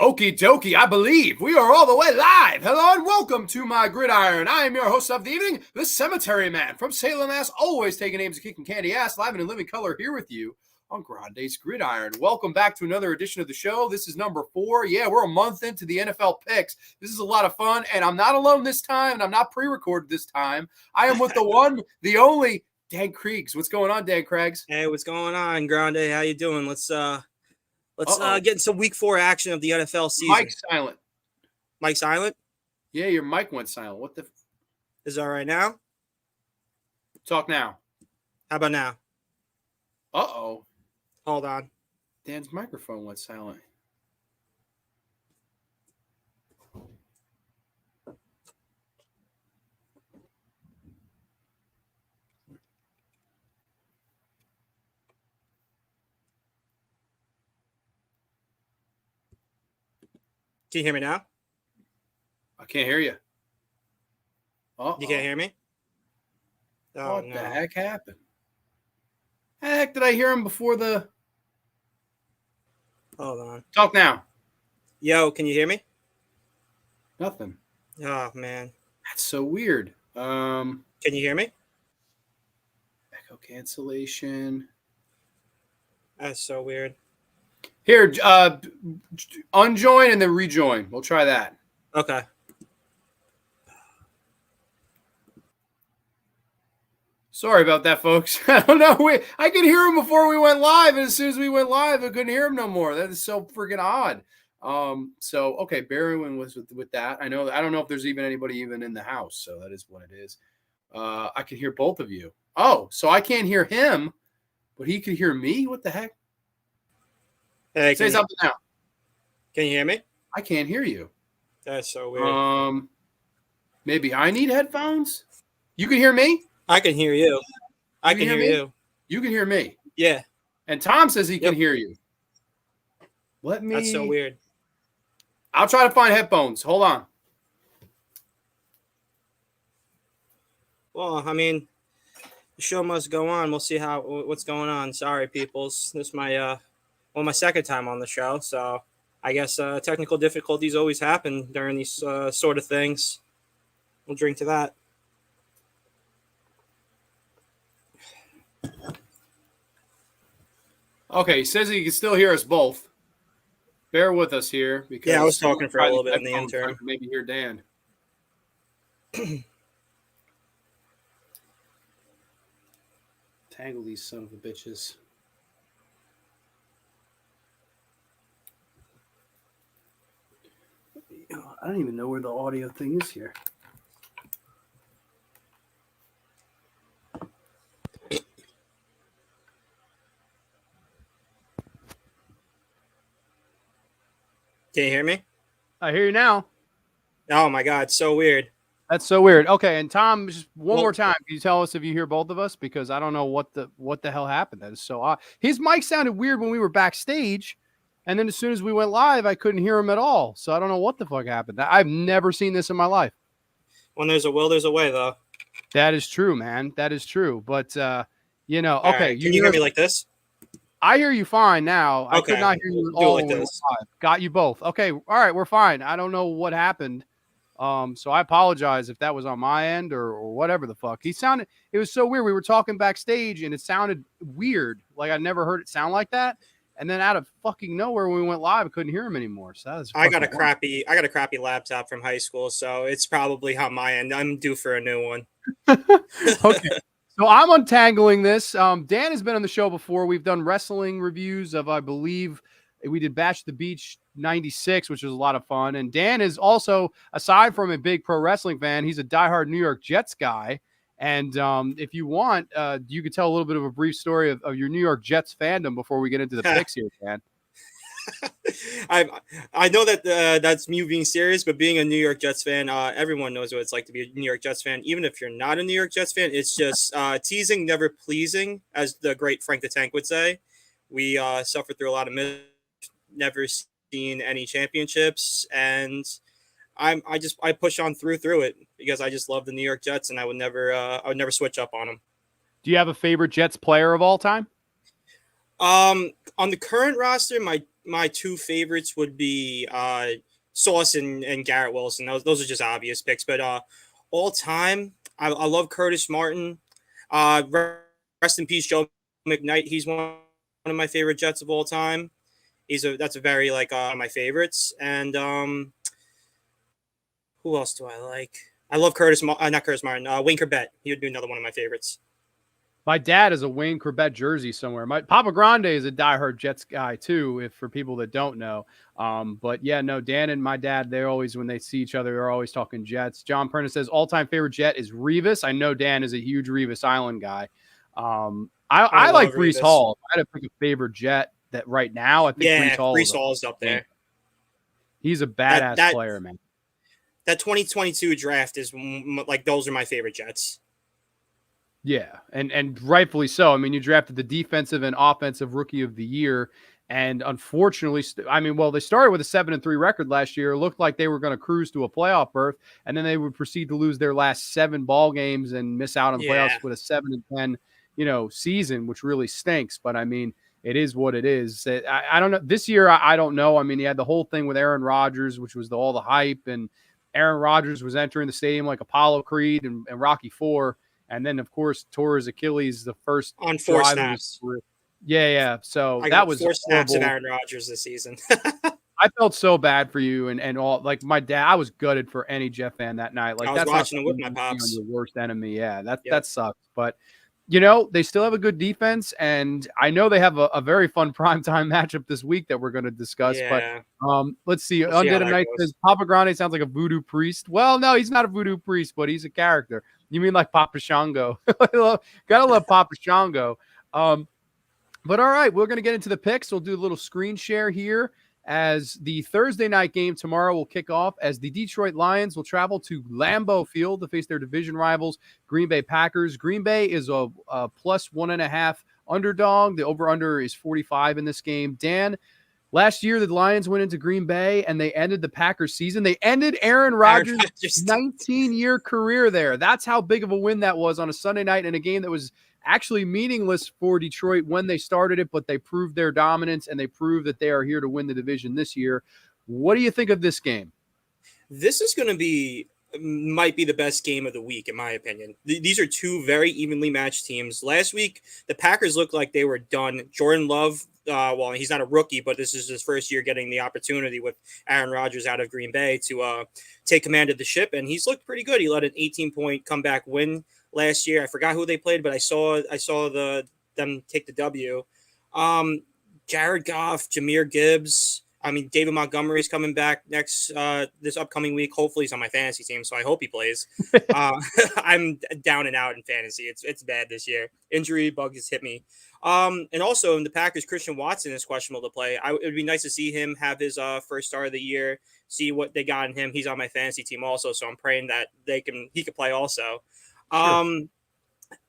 Okie dokie, I believe we are all the way live. Hello and welcome to my gridiron. I am your host of the evening, the Cemetery Man from Salem, Mass. Always taking names of kicking candy ass, live and in living color here with you on Grande's Gridiron. Welcome back to another edition of the show. This is number 4. Yeah, we're a month into the NFL picks. This is a lot of fun, and I'm not alone this time, and I'm not pre-recorded this time. I am with the one, the only, Dan Kriegs. What's going on, Dan Craigs? Hey, what's going on, Grande? How you doing? Let's get into some week 4 action of the NFL season. Mike's silent. Mike silent? Yeah, your mic went silent. What the? Is that right now? Talk now. How about now? Uh-oh. Hold on. Dan's microphone went silent. Can you hear me now? I can't hear you. Uh-oh. You can't hear me? Oh, What no. the heck happened? How the heck did I hear him before the... Hold on. Talk now. Yo, can you hear me? Nothing. Oh, man. That's so weird. Can you hear me? Echo cancellation. That's so weird. Here, unjoin and then rejoin. We'll try that. Okay. Sorry about that, folks. I don't know. I could hear him before we went live, and as soon as we went live, I couldn't hear him no more. That is so freaking odd. So okay, Barrowin was with that. I don't know if there's even anybody even in the house, so that is what it is. I can hear both of you. Oh, so I can't hear him, but he could hear me? What the heck? Hey, Say something now. Can you hear me? I can't hear you. That's so weird. Maybe I need headphones. You can hear me? I can hear you. I can hear me? you. You can hear me. Yeah. And Tom says he can hear you. Let me. That's so weird. I'll try to find headphones. Hold on. Well, I mean, the show must go on. We'll see what's going on. Sorry, peoples. This is my second time on the show, so I guess technical difficulties always happen during these sort of things. We'll drink to that. Okay, he says he can still hear us both. Bear with us here because I was talking for a little bit in the interim. Maybe hear Dan. Tangle these son of a bitches. I don't even know where the audio thing is here. Can you hear me? I hear you now. Oh my God, so weird. That's so weird. Okay, and Tom, just one more time, can you tell us if you hear both of us? Because I don't know what the hell happened. That is so odd. His mic sounded weird when we were backstage, and then as soon as we went live, I couldn't hear him at all. So I don't know what the fuck happened. I've never seen this in my life. When there's a will, there's a way, though. That is true, man. That is true. But okay. Right. Can you hear me like this? I hear you fine now. Okay. I could not hear you at all. Like this. Got you both. Okay. All right. We're fine. I don't know what happened. So I apologize if that was on my end or whatever the fuck. It was so weird. We were talking backstage and it sounded weird. Like I never heard it sound like that. And then out of fucking nowhere, when we went live, I couldn't hear him anymore. So that was I got a crappy laptop from high school, so it's probably on my end. I'm due for a new one. Okay. So I'm untangling this. Dan has been on the show before. We've done wrestling reviews of, I believe, we did Bash the Beach 96, which was a lot of fun. And Dan is also, aside from a big pro wrestling fan, he's a diehard New York Jets guy. And if you want, you could tell a little bit of a brief story of your New York Jets fandom before we get into the picks here, Dan. I know that that's me being serious, but being a New York Jets fan, everyone knows what it's like to be a New York Jets fan. Even if you're not a New York Jets fan, it's just teasing, never pleasing, as the great Frank the Tank would say. We suffered through a lot of never seen any championships, and I push on through it because I just love the New York Jets, and I would never switch up on them. Do you have a favorite Jets player of all time? On the current roster, my two favorites would be Sauce and Garrett Wilson. Those are just obvious picks. But all time, I love Curtis Martin. Rest in peace, Joe McKnight. He's one of my favorite Jets of all time. That's a very my favorites. And who else do I like? I love not Curtis Martin. Wayne Corbett. He would be another one of my favorites. My dad has a Wayne Corbett jersey somewhere. My Papa Grande is a diehard Jets guy too, if for people that don't know. But yeah, no, Dan and my dad, they're always, when they see each other, they're always talking Jets. John Prentice says all-time favorite Jet is Revis. I know Dan is a huge Revis Island guy. I like Breece Revis. Hall. If I had to pick a favorite Jet that right now, I think Breece Hall is up there. He's a badass player, man. That 2022 draft is those are my favorite Jets. Yeah, and rightfully so. I mean, you drafted the defensive and offensive rookie of the year, and unfortunately, they started with a 7-3 record last year. It looked like they were going to cruise to a playoff berth, and then they would proceed to lose their last 7 ball games and miss out on playoffs with a 7-10, season, which really stinks. But I mean, it is what it is. I don't know. This year, I don't know. I mean, he had the whole thing with Aaron Rodgers, which was all the hype, and Aaron Rodgers was entering the stadium like Apollo Creed and Rocky IV. And then, of course, tore his Achilles the first on 4 snaps. Yeah. So that was 4 snaps of Aaron Rodgers this season. I felt so bad for you and all. Like my dad, I was gutted for any Jet fan that night. Like I was watching it with my pops. Your worst enemy, yeah. That sucks. But they still have a good defense, and I know they have a very fun primetime matchup this week that we're going to discuss. Yeah. But let's see. Undead Night says Papa Grande sounds like a voodoo priest. Well, no, he's not a voodoo priest, but he's a character. You mean like Papa Shango? Gotta love Papa Shango. But all right, we're gonna get into the picks. We'll do a little screen share here as the Thursday night game tomorrow will kick off as the Detroit Lions will travel to Lambeau Field to face their division rivals, Green Bay Packers. Green Bay is a plus 1.5 underdog. The over-under is 45 in this game. Dan, last year, the Lions went into Green Bay and they ended the Packers season. They ended Aaron Rodgers' 19-year career there. That's how big of a win that was on a Sunday night in a game that was actually meaningless for Detroit when they started it, but they proved their dominance and they proved that they are here to win the division this year. What do you think of this game? This is going to might be the best game of the week, in my opinion. These are two very evenly matched teams. Last week, the Packers looked like they were done. Jordan Love, he's not a rookie, but this is his first year getting the opportunity with Aaron Rodgers out of Green Bay to take command of the ship, and he's looked pretty good. He led an 18-point comeback win last year. I forgot who they played, but I saw them take the W. Jared Goff, Jahmyr Gibbs. David Montgomery is coming back this upcoming week. Hopefully he's on my fantasy team, so I hope he plays. I'm down and out in fantasy. It's bad this year. Injury bug has hit me. And also in the Packers, Christian Watson is questionable to play. It would be nice to see him have his first start of the year, see what they got in him. He's on my fantasy team also, so I'm praying that he could play also. Sure.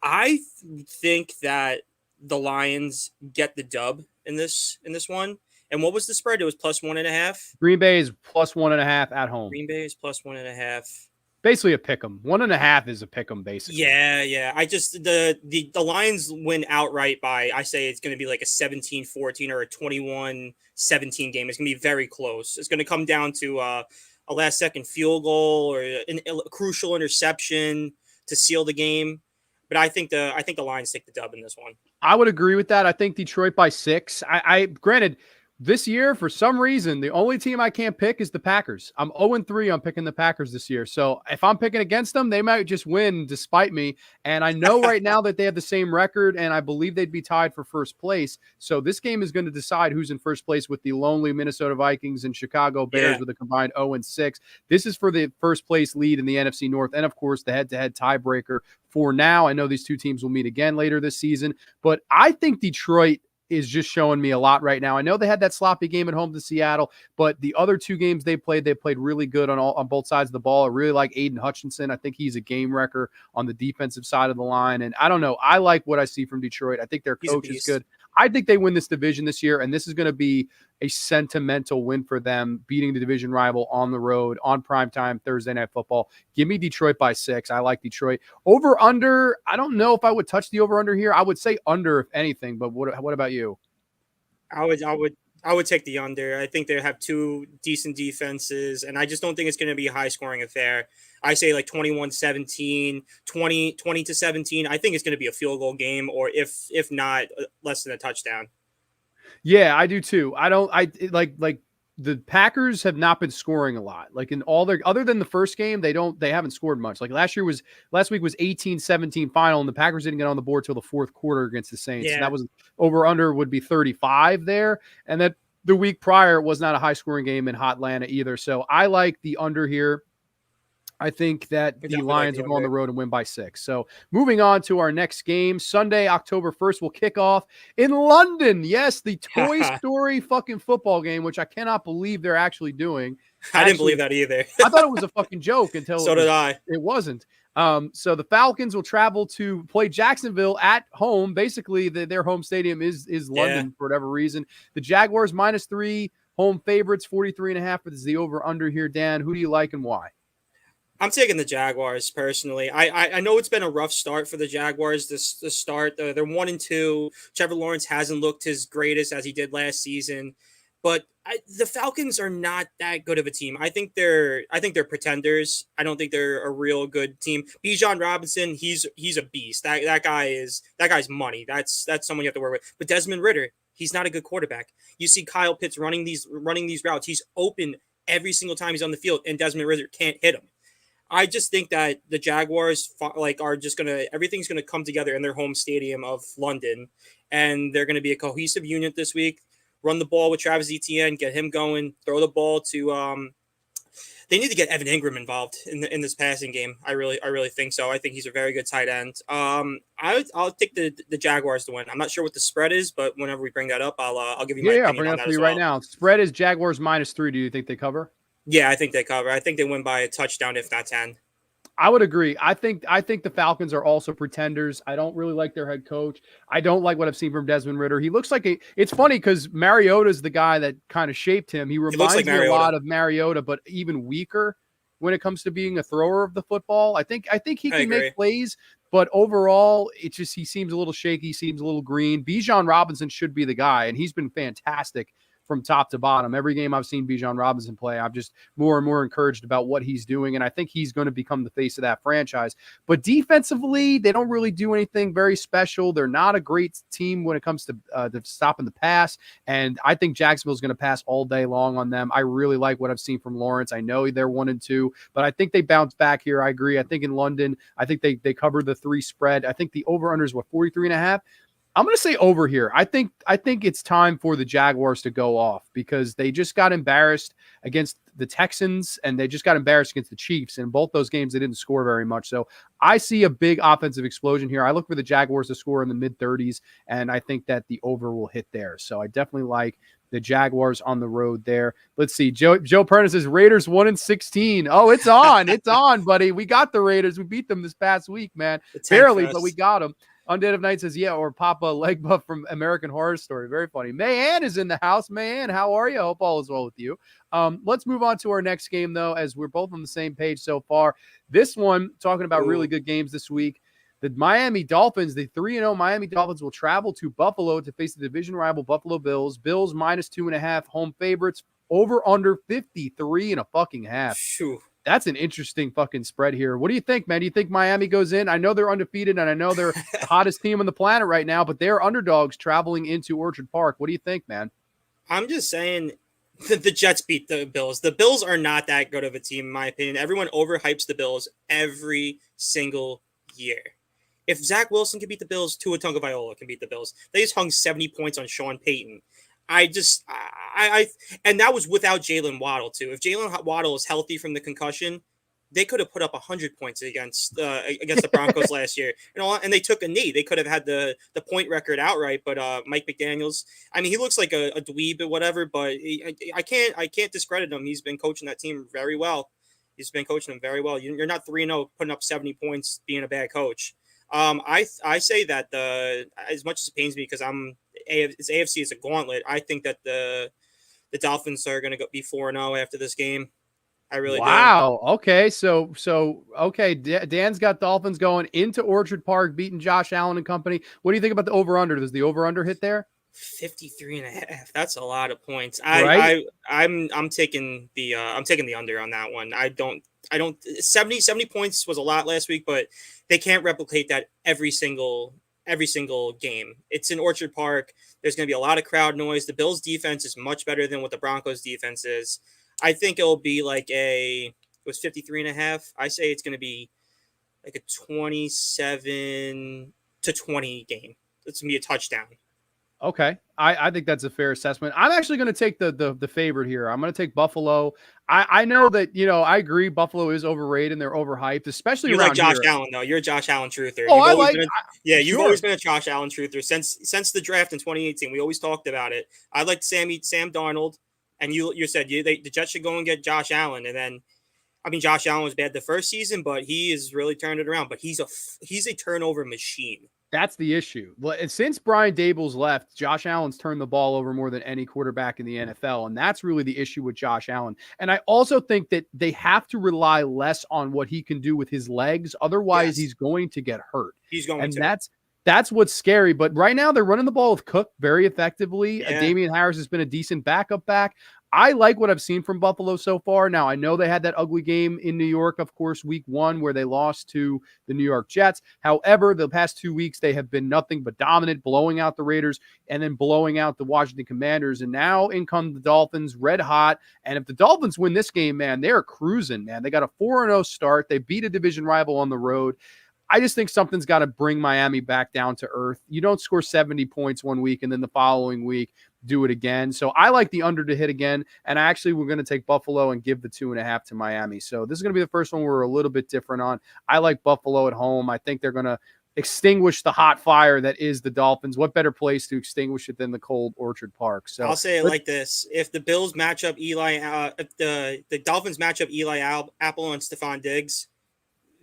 I think that the Lions get the dub in this one. And what was the spread? It was plus 1.5. Green Bay is plus 1.5 at home. Green Bay is plus 1.5. Basically a pick 'em. 1.5 is a pick 'em, basically. Yeah. I just the Lions win outright by, I say it's going to be like a 17-14 or a 21-17 game. It's going to be very close. It's going to come down to a last-second field goal or a crucial interception to seal the game. But I think the Lions take the dub in this one. I would agree with that. I think Detroit by 6. I granted, this year, for some reason, the only team I can't pick is the Packers. I'm 0-3 on picking the Packers this year. So if I'm picking against them, they might just win despite me. And I know right now that they have the same record, and I believe they'd be tied for first place. So this game is going to decide who's in first place with the lonely Minnesota Vikings and Chicago Bears with a combined 0-6. This is for the first place lead in the NFC North. And, of course, the head-to-head tiebreaker for now. I know these two teams will meet again later this season. But I think Detroit is just showing me a lot right now. I know they had that sloppy game at home to Seattle, but the other two games they played really good on both sides of the ball. I really like Aiden Hutchinson. I think he's a game wrecker on the defensive side of the line. And I don't know. I like what I see from Detroit. I think their coach is good. I think they win this division this year, and this is going to be a sentimental win for them, beating the division rival on the road on primetime Thursday Night Football. Give me Detroit by 6. I like Detroit. Over-under, I don't know if I would touch the over-under here. I would say under, if anything, but what about you? I would take the under. I think they have two decent defenses, and I just don't think it's going to be a high scoring affair. I say like 21-17, 20-17. I think it's going to be a field goal game, or if not, less than a touchdown. Yeah, I do too. Like the Packers have not been scoring a lot. Like in all their, other than the first game, they haven't scored much. Like last week was 18-17 final, and the Packers didn't get on the board till the fourth quarter against the Saints. Yeah. And that was over under would be 35 there. And that the week prior was not a high scoring game in Hot Atlanta either. So I like the under here. I think that the Lions will go on the road and win by 6. So moving on to our next game, Sunday, October 1st, will kick off in London. Yes, the Toy Story fucking football game, which I cannot believe they're actually doing. I didn't believe that either. I thought it was a fucking joke until so did I. It wasn't. So the Falcons will travel to play Jacksonville at home. Basically, their home stadium is London for whatever reason. The Jaguars -3, home favorites 43.5. This is the over under here. Dan, who do you like and why? I'm taking the Jaguars personally. I know it's been a rough start for the Jaguars. This start, they're 1-2. Trevor Lawrence hasn't looked his greatest as he did last season, but the Falcons are not that good of a team. I think they're pretenders. I don't think they're a real good team. Bijan Robinson, he's a beast. That guy's money. That's someone you have to work with. But Desmond Ridder, he's not a good quarterback. You see Kyle Pitts running these routes. He's open every single time he's on the field, and Desmond Ridder can't hit him. I just think that the Jaguars are just everything's gonna come together in their home stadium of London, and they're gonna be a cohesive unit this week. Run the ball with Travis Etienne, get him going. Throw the ball to. They need to get Evan Ingram involved in this passing game. I really think so. I think he's a very good tight end. I'll take the Jaguars to win. I'm not sure what the spread is, but whenever we bring that up, I'll give you my opinion I'll bring it up for you well. right now. Spread is Jaguars -3. Do you think they cover? Yeah, I think they cover. I think they win by a touchdown, if not 10. I would agree. I think the Falcons are also pretenders. I don't really like their head coach. I don't like what I've seen from Desmond Ridder. He looks like it's funny because Mariota's the guy that kind of shaped him. He reminds me a lot of Mariota, but even weaker when it comes to being a thrower of the football. I think he can make plays, but overall, he seems a little shaky, seems a little green. Bijan Robinson should be the guy, and he's been fantastic from top to bottom. Every game I've seen Bijan Robinson play, I'm just more and more encouraged about what he's doing, and I think he's going to become the face of that franchise. But defensively, they don't really do anything very special. They're not a great team when it comes to stopping the pass, and I think Jacksonville's going to pass all day long on them. I really like what I've seen from Lawrence. I know they're 1-2, but I think they bounce back here. I agree. I think in London, I think they cover the 3 spread. I think the over-under is 43.5. I'm going to say over here. I think it's time for the Jaguars to go off because they just got embarrassed against the Texans and they just got embarrassed against the Chiefs. And both those games, they didn't score very much. So I see a big offensive explosion here. I look for the Jaguars to score in the mid-30s, and I think that the over will hit there. So I definitely like the Jaguars on the road there. Let's see. Joe Perna says Raiders 1-16. Oh, it's on. It's on, buddy. We got the Raiders. We beat them this past week, man. Barely, but we got them. Undead of Night says, yeah, or Papa Leg Buff from American Horror Story. Very funny. Mayan is in the house. Mayan, how are you? I hope all is well with you. Let's move on to our next game, though, as we're both on the same page so far. This one, talking about really good games this week. The Miami Dolphins, the 3-0 Miami Dolphins, will travel to Buffalo to face the division rival Buffalo Bills. Bills -2.5, home favorites, over under 53.5. Shoo. That's an interesting fucking spread here. What do you think, man? Do you think Miami goes in? I know they're undefeated, and I know they're the hottest team on the planet right now, but they're underdogs traveling into Orchard Park. What do you think, man? I'm just saying the Jets beat the Bills. The Bills are not that good of a team, in my opinion. Everyone overhypes the Bills every single year. If Zach Wilson can beat the Bills, Tua Tagovailoa can beat the Bills. They just hung 70 points on Sean Payton. And that was without Jalen Waddle too. If Jalen Waddle is healthy from the concussion, they could have put up 100 points against the Broncos last year. And they took a knee. They could have had the point record outright. But Mike McDaniels, I mean, he looks like a dweeb or whatever. But I can't discredit him. He's been coaching that team very well. He's been coaching them very well. You're not 3-0 putting up 70 points being a bad coach. I say that as much as it pains me because it's AFC is a gauntlet. I think that the Dolphins are going to be 4-0 after this game. I really do. Wow. Okay. So okay. Dan's got Dolphins going into Orchard Park, beating Josh Allen and company. What do you think about the over/under? Does the over/under hit there? 53.5. That's a lot of points. Right? I'm taking the under on that one. I don't 70 points was a lot last week, but they can't replicate that every single game. It's in Orchard Park. There's going to be a lot of crowd noise. The Bills defense is much better than what the Broncos defense is. I think it'll be like it was 53.5. I say it's going to be like a 27-20 game. It's going to be a touchdown. Okay. I think that's a fair assessment. I'm actually going to take the favorite here. I'm going to take Buffalo. I know that, I agree Buffalo is overrated and they're overhyped, especially you around like Josh here. Allen, though. You're a Josh Allen truther. Oh, I like you've sure. always been a Josh Allen truther since the draft in 2018. We always talked about it. I like Sam Darnold, and you said the Jets should go and get Josh Allen, and then Josh Allen was bad the first season, but he has really turned it around. But he's a turnover machine. That's the issue. Since Brian Daboll's left, Josh Allen's turned the ball over more than any quarterback in the NFL, and that's really the issue with Josh Allen. And I also think that they have to rely less on what he can do with his legs. Otherwise, he's going to get hurt. That's what's scary. But right now, they're running the ball with Cook very effectively. Yeah. Damian Harris has been a decent backup back. I like what I've seen from Buffalo so far. Now, I know they had that ugly game in New York, of course, week 1, where they lost to the New York Jets. However, the past 2 weeks, they have been nothing but dominant, blowing out the Raiders and then blowing out the Washington Commanders. And now in come the Dolphins, red hot. And if the Dolphins win this game, man, they're cruising, man. They got a 4-0 start. They beat a division rival on the road. I just think something's got to bring Miami back down to earth. You don't score 70 points one week and then the following week do it again. So I like the under to hit again. And actually, we're going to take Buffalo and give the 2.5 to Miami. So this is going to be the first one we're a little bit different on. I like Buffalo at home. I think they're going to extinguish the hot fire that is the Dolphins. What better place to extinguish it than the cold Orchard Park? So I'll say it like this: if the Bills match up if the Dolphins match up Eli Apple and Stephon Diggs,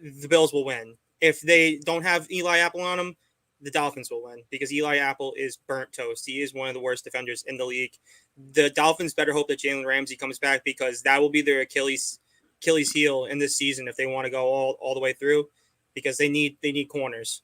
the Bills will win. If they don't have Eli Apple on them, the Dolphins will win because Eli Apple is burnt toast. He is one of the worst defenders in the league. The Dolphins better hope that Jalen Ramsey comes back because that will be their Achilles heel in this season if they want to go all the way through because they need corners.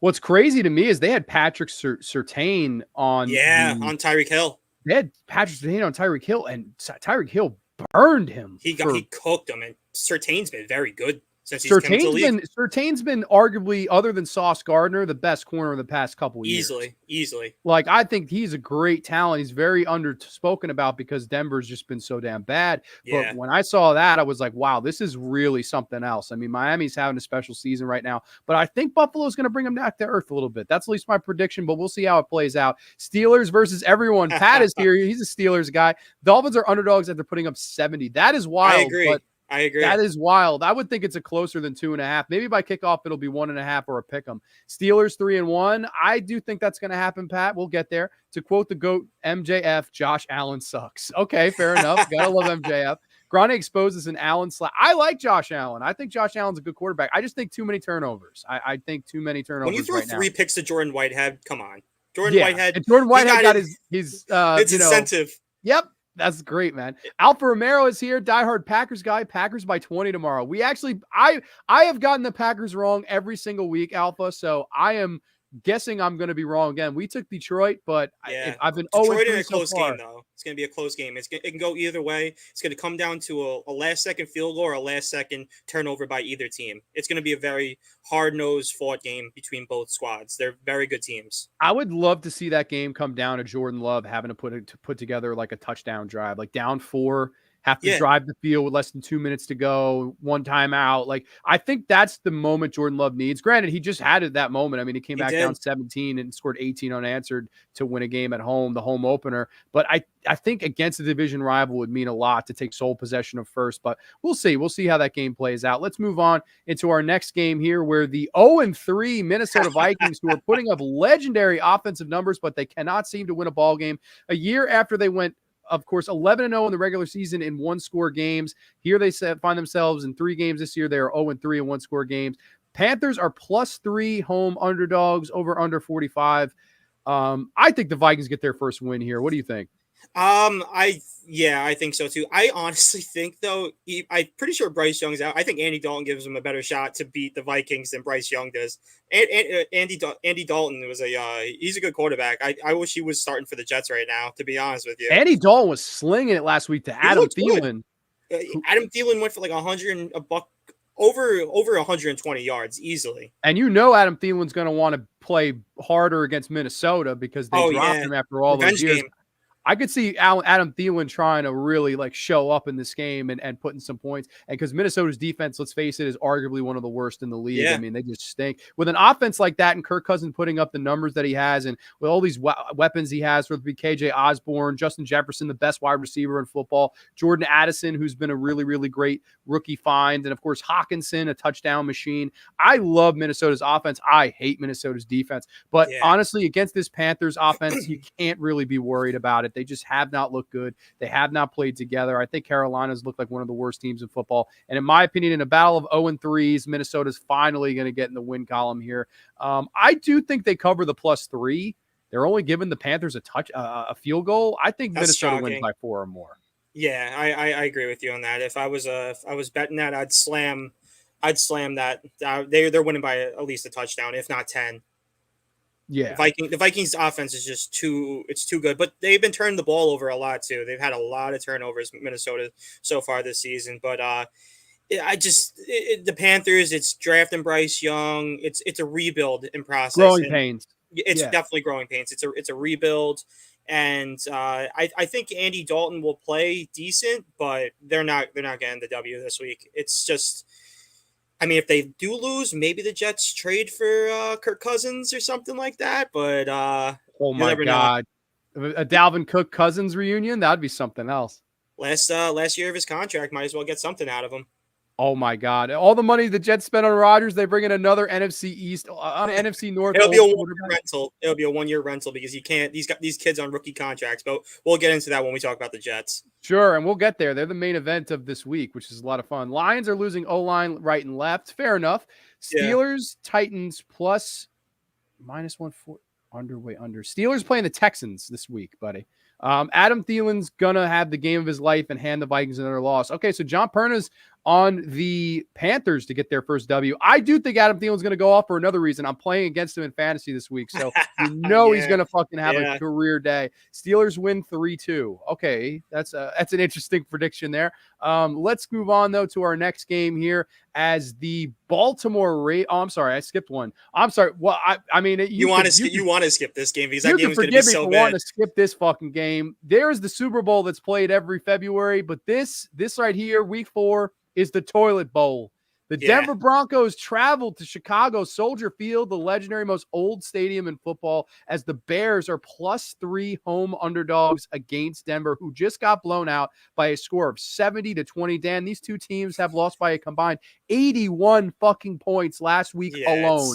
What's crazy to me is they had Patrick Surtain on on Tyreek Hill. They had Patrick Surtain on Tyreek Hill, and Tyreek Hill burned him. He cooked him, and Surtain's been very good. Surtain's been arguably, other than Sauce Gardner, the best corner in the past couple of years. Easily. Like, I think he's a great talent. He's very underspoken about because Denver's just been so damn bad. Yeah. But when I saw that, I was like, wow, this is really something else. Miami's having a special season right now, but I think Buffalo's going to bring them back to earth a little bit. That's at least my prediction, but we'll see how it plays out. Steelers versus everyone. Pat is here. He's a Steelers guy. Dolphins are underdogs that they're putting up 70. That is wild. I agree. That is wild. I would think it's a closer than 2.5. Maybe by kickoff, it'll be 1.5 or a pick 'em. Steelers 3-1. I do think that's going to happen, Pat. We'll get there. To quote the GOAT, MJF, Josh Allen sucks. Okay, fair enough. Gotta love MJF. Grande exposes an Allen slap. I like Josh Allen. I think Josh Allen's a good quarterback. I just think too many turnovers. I think too many turnovers. When you throw right 3 picks to Jordan Whitehead, come on. Jordan Whitehead got his it's incentive. Yep. That's great, man. Alfa Romero is here. Diehard Packers guy. Packers by 20 tomorrow. We actually, I have gotten the Packers wrong every single week, Alpha. So I am guessing I'm going to be wrong again. We took Detroit, but I've been Detroit in a close game, though. It's going to be a close game. It can go either way. It's going to come down to a last-second field goal or a last-second turnover by either team. It's going to be a very hard-nosed fought game between both squads. They're very good teams. I would love to see that game come down to Jordan Love having to put together like a touchdown drive, like down 4. Have to drive the field with less than 2 minutes to go, 1 timeout. Like, I think that's the moment Jordan Love needs. Granted, he just had it that moment. He came back down 17 and scored 18 unanswered to win a game at home, the home opener. But I think against a division rival would mean a lot to take sole possession of first. But we'll see. We'll see how that game plays out. Let's move on into our next game here, where the 0-3 Minnesota Vikings, who are putting up legendary offensive numbers, but they cannot seem to win a ball game. A year after they went, of course, 11-0 in the regular season in 1-score games. Here they find themselves in 3 games this year. They are 0-3 in 1-score games. Panthers are +3 home underdogs over under 45. I think the Vikings get their first win here. What do you think? I think so too. I honestly think though, I'm pretty sure Bryce Young's out. I think Andy Dalton gives him a better shot to beat the Vikings than Bryce Young does. And Andy Dalton was he's a good quarterback. I wish he was starting for the Jets right now, to be honest with you. Andy Dalton was slinging it last week to Adam Thielen. Adam Thielen went for like 100 and a buck over 120 yards easily. And Adam Thielen's going to want to play harder against Minnesota because they dropped him after all those years. Game. I could see Adam Thielen trying to really like show up in this game and putting some points. And because Minnesota's defense, let's face it, is arguably one of the worst in the league. Yeah. I mean, they just stink. With an offense like that and Kirk Cousins putting up the numbers that he has and with all these weapons he has, whether it be KJ Osborne, Justin Jefferson, the best wide receiver in football, Jordan Addison, who's been a really, really great rookie find, and of course, Hawkinson, a touchdown machine. I love Minnesota's offense. I hate Minnesota's defense. But honestly, against this Panthers offense, you can't really be worried about it. They just have not looked good. They have not played together. I think Carolina's looked like one of the worst teams in football. And in my opinion, in a battle of 0-3s, Minnesota's finally going to get in the win column here. I do think they cover the +3. They're only giving the Panthers a field goal. I think That's Minnesota wins by 4 or more. Yeah, I agree with you on that. If I was betting that, I'd slam that. They're winning by at least a touchdown, if not 10. Yeah, the Vikings offense is just too good, but they've been turning the ball over a lot too. They've had a lot of turnovers, Minnesota, so far this season. But the Panthers, it's drafting Bryce Young. It's a rebuild in process. Growing pains. It's definitely growing pains. It's a rebuild, and I think Andy Dalton will play decent, but they're not getting the W this week. It's just. I mean, if they do lose, maybe the Jets trade for Kirk Cousins or something like that. But oh my God, a Dalvin Cook Cousins reunion, that'd be something else. Last year of his contract, might as well get something out of him. Oh my God! All the money the Jets spent on Rodgers, they bring in another NFC East, NFC North. It'll be a 1-year rental. It'll be a 1-year rental because you can't. These kids on rookie contracts, but we'll get into that when we talk about the Jets. Sure, and we'll get there. They're the main event of this week, which is a lot of fun. Lions are losing O-line right and left. Fair enough. Steelers, Titans plus -140 under. Steelers playing the Texans this week, buddy. Adam Thielen's gonna have the game of his life and hand the Vikings another loss. Okay, so John Perna's on the Panthers to get their first W. I do think Adam Thielen's going to go off for another reason. I'm playing against him in fantasy this week, so he's going to fucking have a career day. Steelers win 3-2. Okay, that's an interesting prediction there. Let's move on, though, to our next game here as the Baltimore Ravens. Oh, I'm sorry, I skipped one. I'm sorry. Well, I mean, you want to skip this game because that game is going to be so bad. Want to skip this fucking game. There's the Super Bowl that's played every February, but this right here, week 4, is the toilet bowl. The Denver Broncos traveled to Chicago Soldier Field, the legendary most old stadium in football, as the Bears are +3 home underdogs against Denver, who just got blown out by a score of 70-20. Dan, these two teams have lost by a combined 81 fucking points last week alone.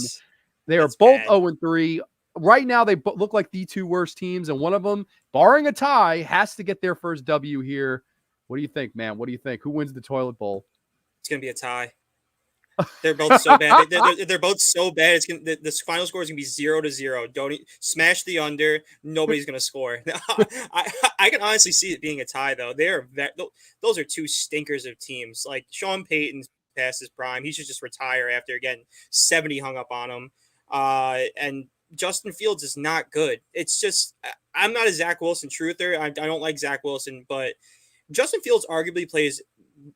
They are both 0-3. Right now, they look like the two worst teams, and one of them, barring a tie, has to get their first W here. What do you think, man? What do you think? Who wins the toilet bowl? It's going to be a tie. They're both so bad. They're both so bad. The final score is going to be 0-0. Don't smash the under. Nobody's going to score. I can honestly see it being a tie, though. Those are two stinkers of teams. Like Sean Payton's past his prime. He should just retire after getting 70 hung up on him. And Justin Fields is not good. It's just I'm not a Zach Wilson truther. I don't like Zach Wilson, but Justin Fields arguably plays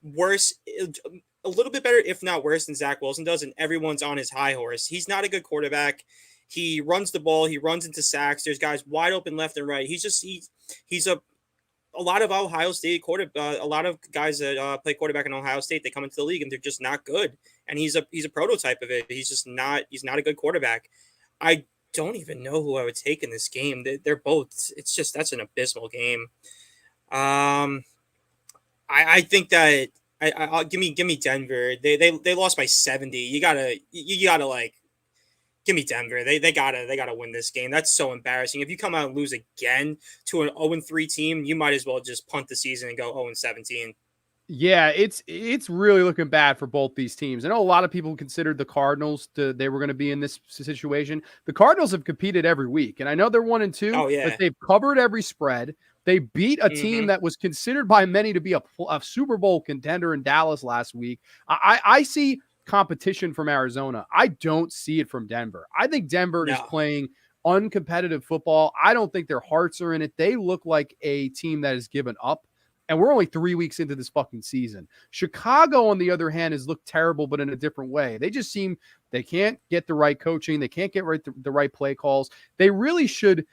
worse, a little bit better, if not worse, than Zach Wilson does, and everyone's on his high horse. He's not a good quarterback. He runs the ball. He runs into sacks. There's guys wide open left and right. He's a lot of Ohio State a lot of guys that play quarterback in Ohio State, they come into the league and they're just not good. And he's a prototype of it. He's not a good quarterback. I don't even know who I would take in this game. They're both. It's just that's an abysmal game. I think that I'll give me Denver. They lost by 70. You gotta like give me Denver. They gotta win this game. That's so embarrassing. If you come out and lose again to an 0-3 team, you might as well just punt the season and go 0-17. Yeah, it's really looking bad for both these teams. I know a lot of people considered the Cardinals they were going to be in this situation. The Cardinals have competed every week, and I know they're 1-2, but they've covered every spread. They beat a team that was considered by many to be a Super Bowl contender in Dallas last week. I see competition from Arizona. I don't see it from Denver. I think Denver is playing uncompetitive football. I don't think their hearts are in it. They look like a team that has given up. And we're only 3 weeks into this fucking season. Chicago, on the other hand, has looked terrible, but in a different way. They just seem they can't get the right coaching. They can't get the right play calls. They really should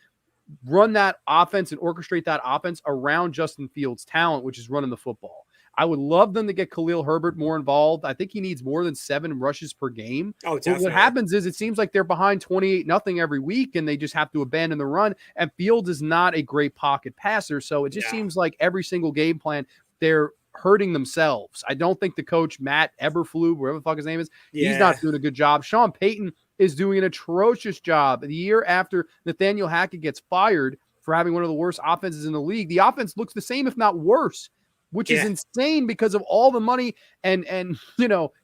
run that offense and orchestrate that offense around Justin Fields' talent, which is running the football. I would love them to get Khalil Herbert more involved. I think he needs more than 7 rushes per game. Oh, definitely. But what happens is it seems like they're behind 28-0 every week, and they just have to abandon the run. And Fields is not a great pocket passer, so it just seems like every single game plan, they're hurting themselves. I don't think the coach, Matt Eberflus, whatever the fuck his name is, he's not doing a good job. Sean Payton is doing an atrocious job. The year after Nathaniel Hackett gets fired for having one of the worst offenses in the league, the offense looks the same, if not worse, which is insane because of all the money and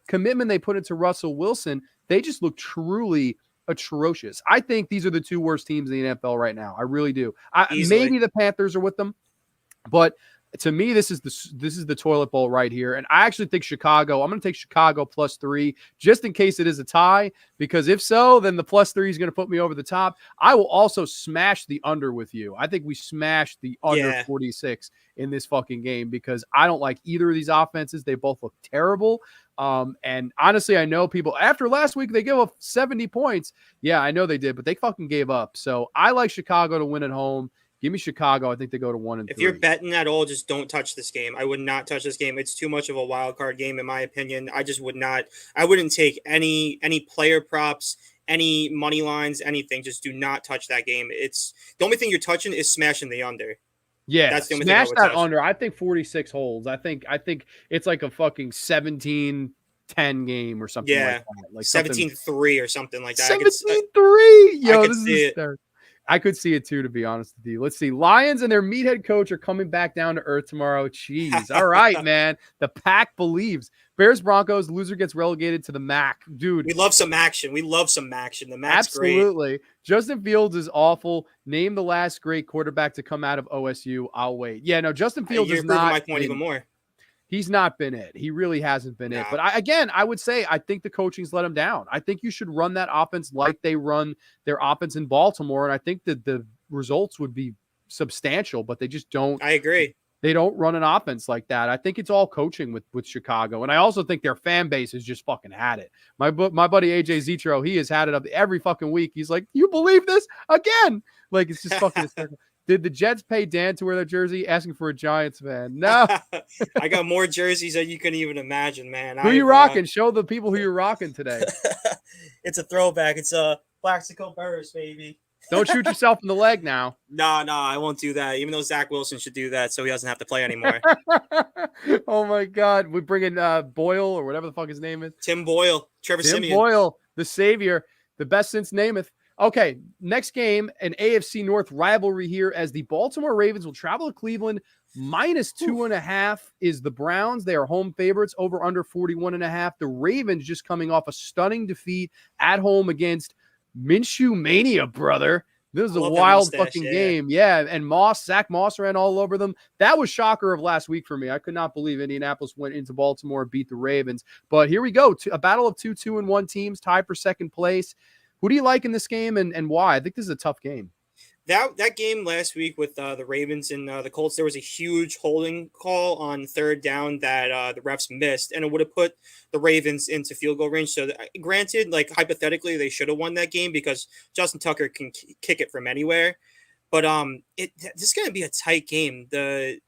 commitment they put into Russell Wilson. They just look truly atrocious. I think these are the 2 worst teams in the NFL right now. I really do. Maybe the Panthers are with them, but to me, this is the toilet bowl right here. And I actually think Chicago, I'm going to take Chicago +3 just in case it is a tie, because if so, then the +3 is going to put me over the top. I will also smash the under with you. I think we smashed the under 46 in this fucking game because I don't like either of these offenses. They both look terrible. And honestly, I know people after last week, they gave up 70 points. Yeah, I know they did, but they fucking gave up. So I like Chicago to win at home. Give me Chicago. I think they go to 1-3. If you're betting at all, just don't touch this game. I would not touch this game. It's too much of a wild card game, in my opinion. I just would not. I wouldn't take any player props, any money lines, anything. Just do not touch that game. It's the only thing you're touching is smashing the under. Yeah, that's the only smash thing I would that touch. under. I think 46 holds. I think it's like a fucking 17-10 game or something like that. Like 17-3 or something like that. 17-3. Yo, this is it. I could see it too, to be honest with you. Let's see. Lions and their meathead coach are coming back down to earth tomorrow. Jeez. All right, man. The pack believes. Bears Broncos, loser gets relegated to the MAC. Dude. We love some action. The MAC's absolutely. great. Justin Fields is awful. Name the last great quarterback to come out of OSU. I'll wait. Yeah, no, Justin Fields is not. My point even more. He's not been it. He really hasn't been it. But I would say I think the coaching's let him down. I think you should run that offense like they run their offense in Baltimore, and I think that the results would be substantial, but they just don't. I agree. They don't run an offense like that. I think it's all coaching with Chicago, and I also think their fan base has just fucking had it. My buddy AJ Zetro, he has had it up every fucking week. He's like, "You believe this again?" Like it's just fucking hysterical. Did the Jets pay Dan to wear that jersey? Asking for a Giants fan. No. I got more jerseys than you can even imagine, man. Who you rocking? Show the people who you're rocking today. It's a throwback. It's a Plaxico Burrs, baby. Don't shoot yourself in the leg now. No, I won't do that. Even though Zach Wilson should do that so he doesn't have to play anymore. Oh, my God. We bring in Boyle or whatever the fuck his name is. Tim Boyle. Trevor Siemian. Boyle, the savior. The best since Namath. Okay, next game, an AFC North rivalry here as the Baltimore Ravens will travel to Cleveland. -2.5 is the Browns. They are home favorites, over under 41.5. The Ravens just coming off a stunning defeat at home against Minshew Mania, brother. This is a wild fucking game. Yeah, and Zach Moss ran all over them. That was shocker of last week for me. I could not believe Indianapolis went into Baltimore and beat the Ravens. But here we go. A battle of 2-2-1 teams, tied for second place. Who do you like in this game and why? I think this is a tough game. That game last week with the Ravens and the Colts, there was a huge holding call on third down that the refs missed, and it would have put the Ravens into field goal range. So granted, like hypothetically, they should have won that game because Justin Tucker can kick it from anywhere. But this is going to be a tight game. The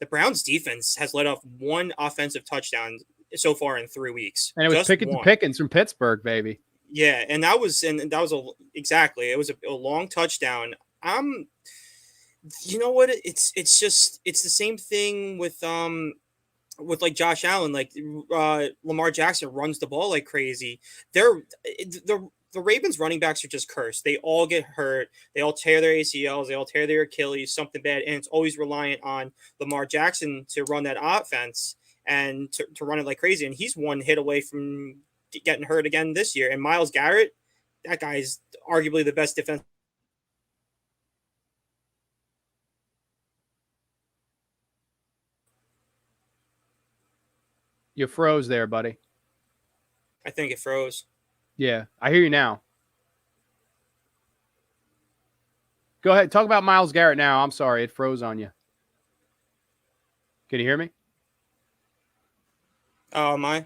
Browns defense has let off one offensive touchdown so far in 3 weeks. And it was Pickens from Pittsburgh, baby. Yeah, and that was exactly. It was a long touchdown. You know what? It's the same thing with like Josh Allen. Like Lamar Jackson runs the ball like crazy. The Ravens running backs are just cursed. They all get hurt. They all tear their ACLs. They all tear their Achilles. Something bad, and it's always reliant on Lamar Jackson to run that offense and to run it like crazy. And he's one hit away from getting hurt again this year. And Myles Garrett, that guy is arguably the best defense You froze there, buddy. I think it froze. Yeah, I hear you now. Go ahead. Talk about Myles Garrett now. I'm sorry. It froze on you. Can you hear me? Oh, am I?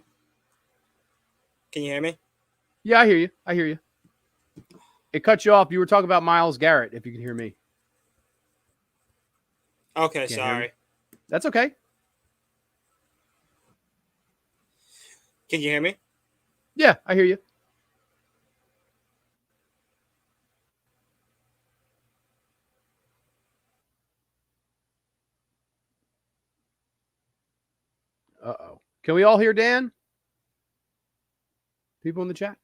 Can you hear me? Yeah, I hear you. I hear you. It cut you off. You were talking about Myles Garrett, if you can hear me. Okay, Can't hear me. sorry. That's okay. Can you hear me? Yeah, I hear you. Uh-oh. Can we all hear Dan? People in the chat?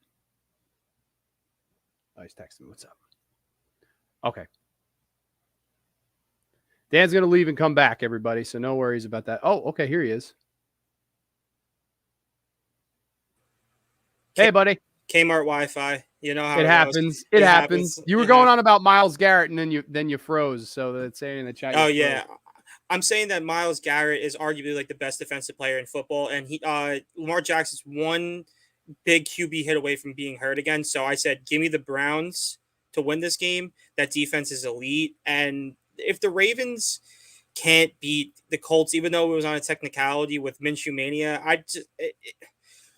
Oh, he's texting me. What's up? Okay. Dan's going to leave and come back, everybody, so no worries about that. Oh, okay, here he is. Hey, buddy. Kmart Wi-Fi. You know how It goes. happens. It happens. You were It going happens. on about Myles Garrett, and then you froze. So that's saying in the chat. Oh yeah, I'm saying that Myles Garrett is arguably like the best defensive player in football, and Lamar Jackson's one big QB hit away from being hurt again. So I said, give me the Browns to win this game. That defense is elite, and if the Ravens can't beat the Colts, even though it was on a technicality with Minshew Mania,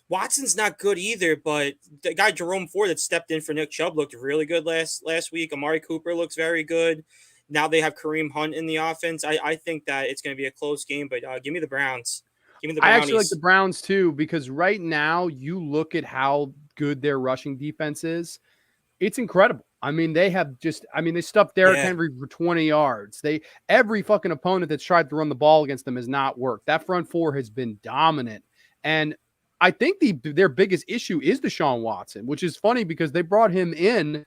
Watson's not good either, but the guy Jerome Ford that stepped in for Nick Chubb looked really good last week. Amari Cooper looks very good. Now they have Kareem Hunt in the offense. I think that it's going to be a close game, but give me the Browns. Give me the Brownies. I actually like the Browns too, because right now you look at how good their rushing defense is. It's incredible. I mean, they stuffed Derrick Henry for 20 yards. Every fucking opponent that's tried to run the ball against them has not worked. That front four has been dominant. And I think their biggest issue is Deshaun Watson, which is funny because they brought him in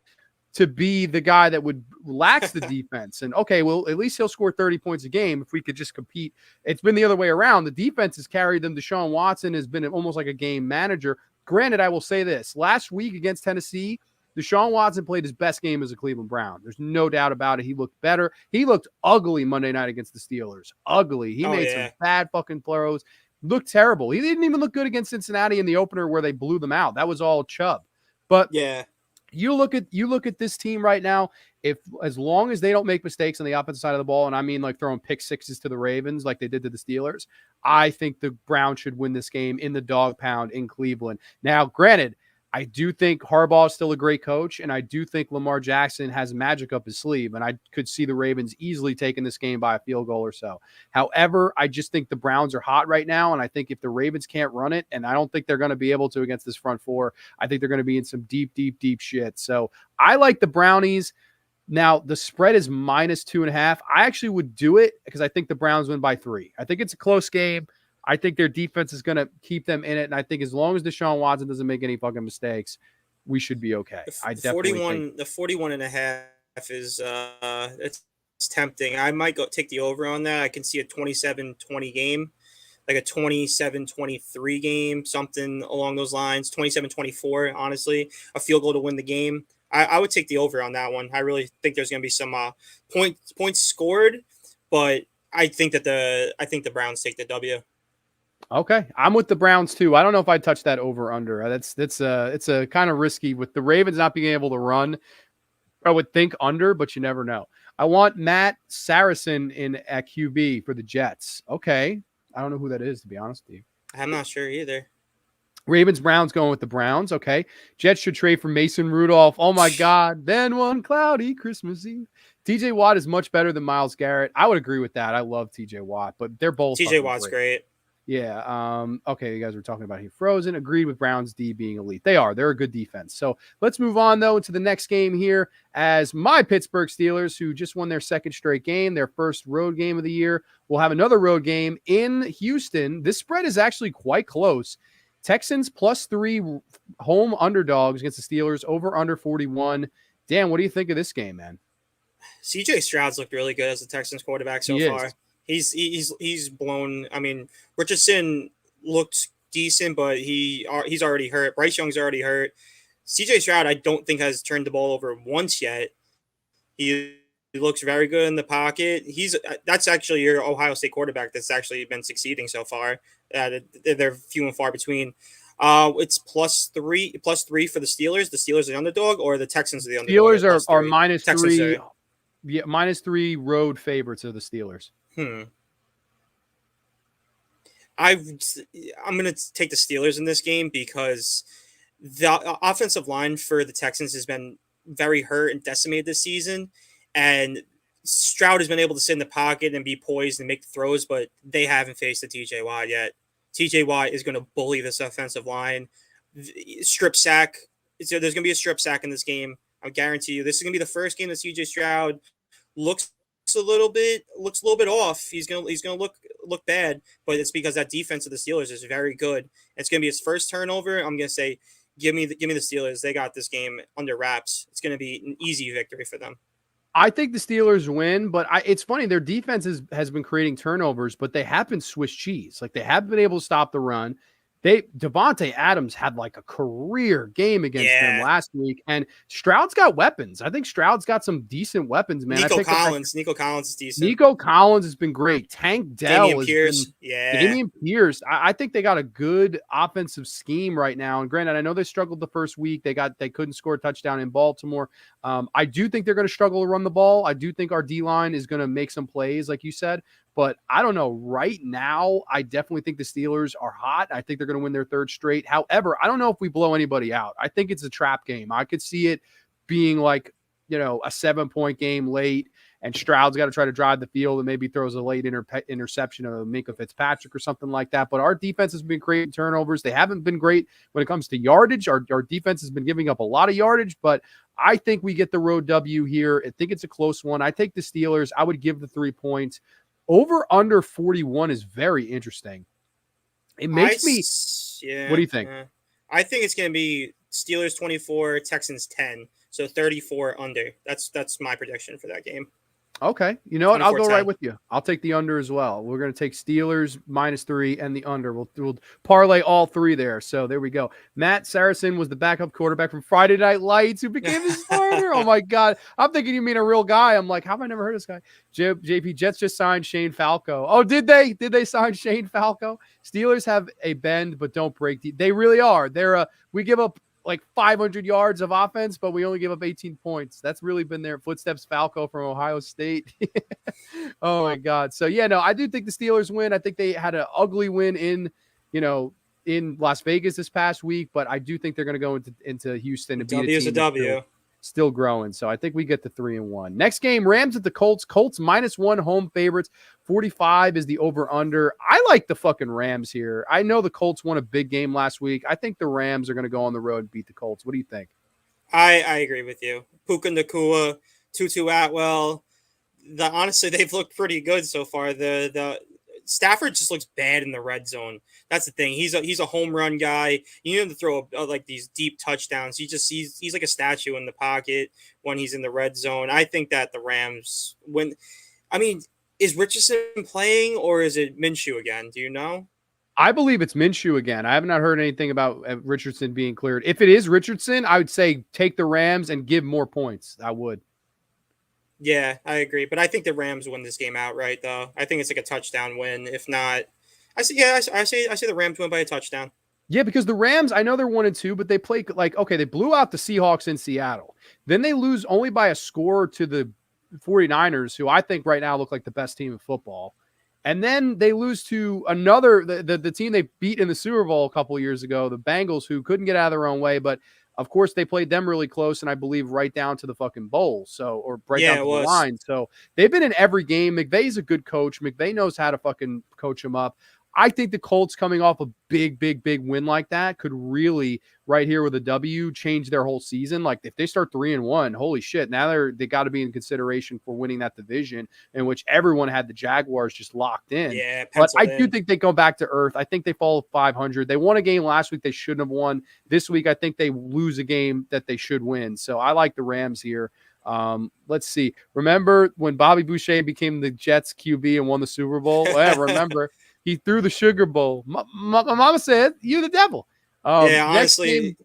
to be the guy that would relax the defense. And okay, well, at least he'll score 30 points a game if we could just compete. It's been the other way around. The defense has carried them. Deshaun Watson has been almost like a game manager. Granted, I will say this. Last week against Tennessee, Deshaun Watson played his best game as a Cleveland Brown. There's no doubt about it. He looked better. He looked ugly Monday night against the Steelers. Ugly. He made some bad fucking throws. Looked terrible. He didn't even look good against Cincinnati in the opener where they blew them out. That was all Chubb. But yeah, you look at this team right now. If as long as they don't make mistakes on the opposite side of the ball, and I mean like throwing pick sixes to the Ravens like they did to the Steelers, I think the Browns should win this game in the dog pound in Cleveland. Now, granted, I do think Harbaugh is still a great coach, and I do think Lamar Jackson has magic up his sleeve, and I could see the Ravens easily taking this game by a field goal or so. However, I just think the Browns are hot right now, and I think if the Ravens can't run it, and I don't think they're going to be able to against this front four, I think they're going to be in some deep, deep, deep shit. So I like the Brownies. Now, the spread is -2.5. I actually would do it because I think the Browns win by 3. I think it's a close game. I think their defense is going to keep them in it. And I think as long as Deshaun Watson doesn't make any fucking mistakes, we should be okay. I definitely think. The 41.5 is it's tempting. I might go take the over on that. I can see a 27-20 game, like a 27-23 game, something along those lines, 27-24, honestly, a field goal to win the game. I would take the over on that one. I really think there's going to be some points scored, but I think the Browns take the W. Okay, I'm with the Browns too. I don't know if I'd touch that over under. It's a kind of risky with the Ravens not being able to run. I would think under, but you never know. I want Matt Saracen in at QB for the Jets. Okay, I don't know who that is, to be honest with you. I'm not sure either. Ravens Browns going with the Browns. Okay, Jets should trade for Mason Rudolph. Oh my God! Then one cloudy Christmas Eve. TJ Watt is much better than Myles Garrett. I would agree with that. I love TJ Watt, but they're both TJ Watt's great. Yeah. Okay. You guys were talking about here. Frozen. Agreed with Browns D being elite. They are. They're a good defense. So let's move on, though, into the next game here as my Pittsburgh Steelers, who just won their second straight game, their first road game of the year, will have another road game in Houston. This spread is actually quite close. Texans +3 home underdogs against the Steelers, over under 41. Dan, what do you think of this game, man? CJ Stroud's looked really good as the Texans quarterback so far. He's blown. I mean, Richardson looked decent, but he's already hurt. Bryce Young's already hurt. CJ Stroud, I don't think has turned the ball over once yet. He looks very good in the pocket. That's actually your Ohio State quarterback that's actually been succeeding so far. They're few and far between. It's +3 for the Steelers. The Steelers are the underdog, or the Texans are the underdog. Steelers at are +3? minus Texans three. are. Yeah, -3 road favorites of the Steelers. I'm going to take the Steelers in this game because the offensive line for the Texans has been very hurt and decimated this season, and Stroud has been able to sit in the pocket and be poised and make the throws, but they haven't faced the TJ Watt yet. TJ Watt is going to bully this offensive line. Strip sack. So there's going to be a strip sack in this game. I guarantee you. This is going to be the first game that CJ Stroud looks a little bit off. He's going to look bad, but it's because that defense of the Steelers is very good. It's going to be his first turnover. I'm going to say, give me the Steelers. They got this game under wraps. It's going to be an easy victory for them. I think the Steelers win, but it's funny. Their defense has been creating turnovers, but they have been Swiss cheese. Like, they have been able to stop the run. Devontae Adams had like a career game against them last week, and Stroud's got weapons. I think Stroud's got some decent weapons, man. Nico Collins is decent. Nico Collins has been great. Tank Dell Damian Pierce. Damian Pierce. I think they got a good offensive scheme right now. And granted, I know they struggled the first week. They couldn't score a touchdown in Baltimore. I do think they're going to struggle to run the ball. I do think our D-line is going to make some plays, like you said. But I don't know. Right now, I definitely think the Steelers are hot. I think they're going to win their third straight. However, I don't know if we blow anybody out. I think it's a trap game. I could see it being like, a 7-point game late, and Stroud's got to try to drive the field and maybe throws a late interception of Minkah Fitzpatrick or something like that. But our defense has been creating turnovers. They haven't been great when it comes to yardage. Our defense has been giving up a lot of yardage, but I think we get the road W here. I think it's a close one. I take the Steelers. I would give the 3 points. Over under 41 is very interesting. It makes me. Yeah, what do you think? I think it's going to be Steelers 24, Texans 10. So 34 under. That's my prediction for that game. Okay. You know what? I'll go right with you. I'll take the under as well. We're going to take Steelers -3 and the under. We'll parlay all three there. So there we go. Matt Saracen was the backup quarterback from Friday Night Lights who became the starter. Oh my God. I'm thinking you mean a real guy. I'm like, how have I never heard of this guy? JP, Jets just signed Shane Falco. Oh, did they? Did they sign Shane Falco? Steelers have a bend, but don't break. They really are. We give up like 500 yards of offense, but we only give up 18 points. That's really been their footsteps. Falco from Ohio State. Oh my God. So yeah, no, I do think the Steelers win. I think they had an ugly win in Las Vegas this past week, but I do think they're going to go into Houston and beat a team. W. Still growing. So I think we get the 3-1. Next game, Rams at the Colts. Colts -1 home favorites. 45 is the over-under. I like the fucking Rams here. I know the Colts won a big game last week. I think the Rams are going to go on the road and beat the Colts. What do you think? I agree with you. Puka Nacua, Tutu Atwell. Honestly, they've looked pretty good so far. The Stafford just looks bad in the red zone. That's the thing. He's a home run guy. You need him to throw like these deep touchdowns. He's like a statue in the pocket when he's in the red zone. I think that the Rams is Richardson playing or is it Minshew again? Do you know? I believe it's Minshew again. I have not heard anything about Richardson being cleared. If it is Richardson, I would say take the Rams and give more points. I would. Yeah, I agree. But I think the Rams win this game outright, though. I think it's like a touchdown win. If not, I say the Rams win by a touchdown. Yeah, because the Rams, I know they're 1-2, but they play they blew out the Seahawks in Seattle. Then they lose only by a score to the 49ers, who I think right now look like the best team in football. And then they lose to the team they beat in the Super Bowl a couple of years ago, the Bengals, who couldn't get out of their own way, but of course, they played them really close, and I believe right down to the fucking bowl. Down to the line. So they've been in every game. McVay's a good coach. McVay knows how to fucking coach them up. I think the Colts coming off a big, big, big win like that could really, right here with a W, change their whole season. Like if they start 3-1, holy shit! Now they got to be in consideration for winning that division, in which everyone had the Jaguars just locked in. Yeah, but I do think they go back to earth. I think they fall 500. They won a game last week they shouldn't have won. This week I think they lose a game that they should win. So I like the Rams here. Let's see. Remember when Bobby Boucher became the Jets QB and won the Super Bowl? Yeah, remember. He threw the Sugar Bowl. My mama said, "You the devil." Yeah, honestly. Game,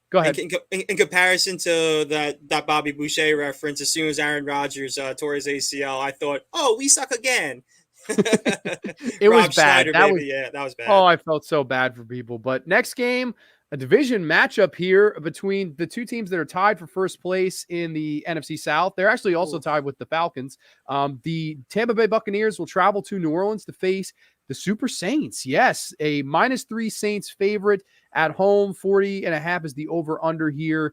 go ahead. In comparison to that Bobby Boucher reference, as soon as Aaron Rodgers tore his ACL, I thought, "Oh, we suck again." It was Rob bad. Schneider, That baby. was Yeah, that was bad. Oh, I felt so bad for people. But next game, a division matchup here between the two teams that are tied for first place in the NFC South. They're actually also Ooh. tied with the Falcons. The Tampa Bay Buccaneers will travel to New Orleans to face the Super Saints. Yes, a -3 Saints favorite at home. 40.5 is the over-under here.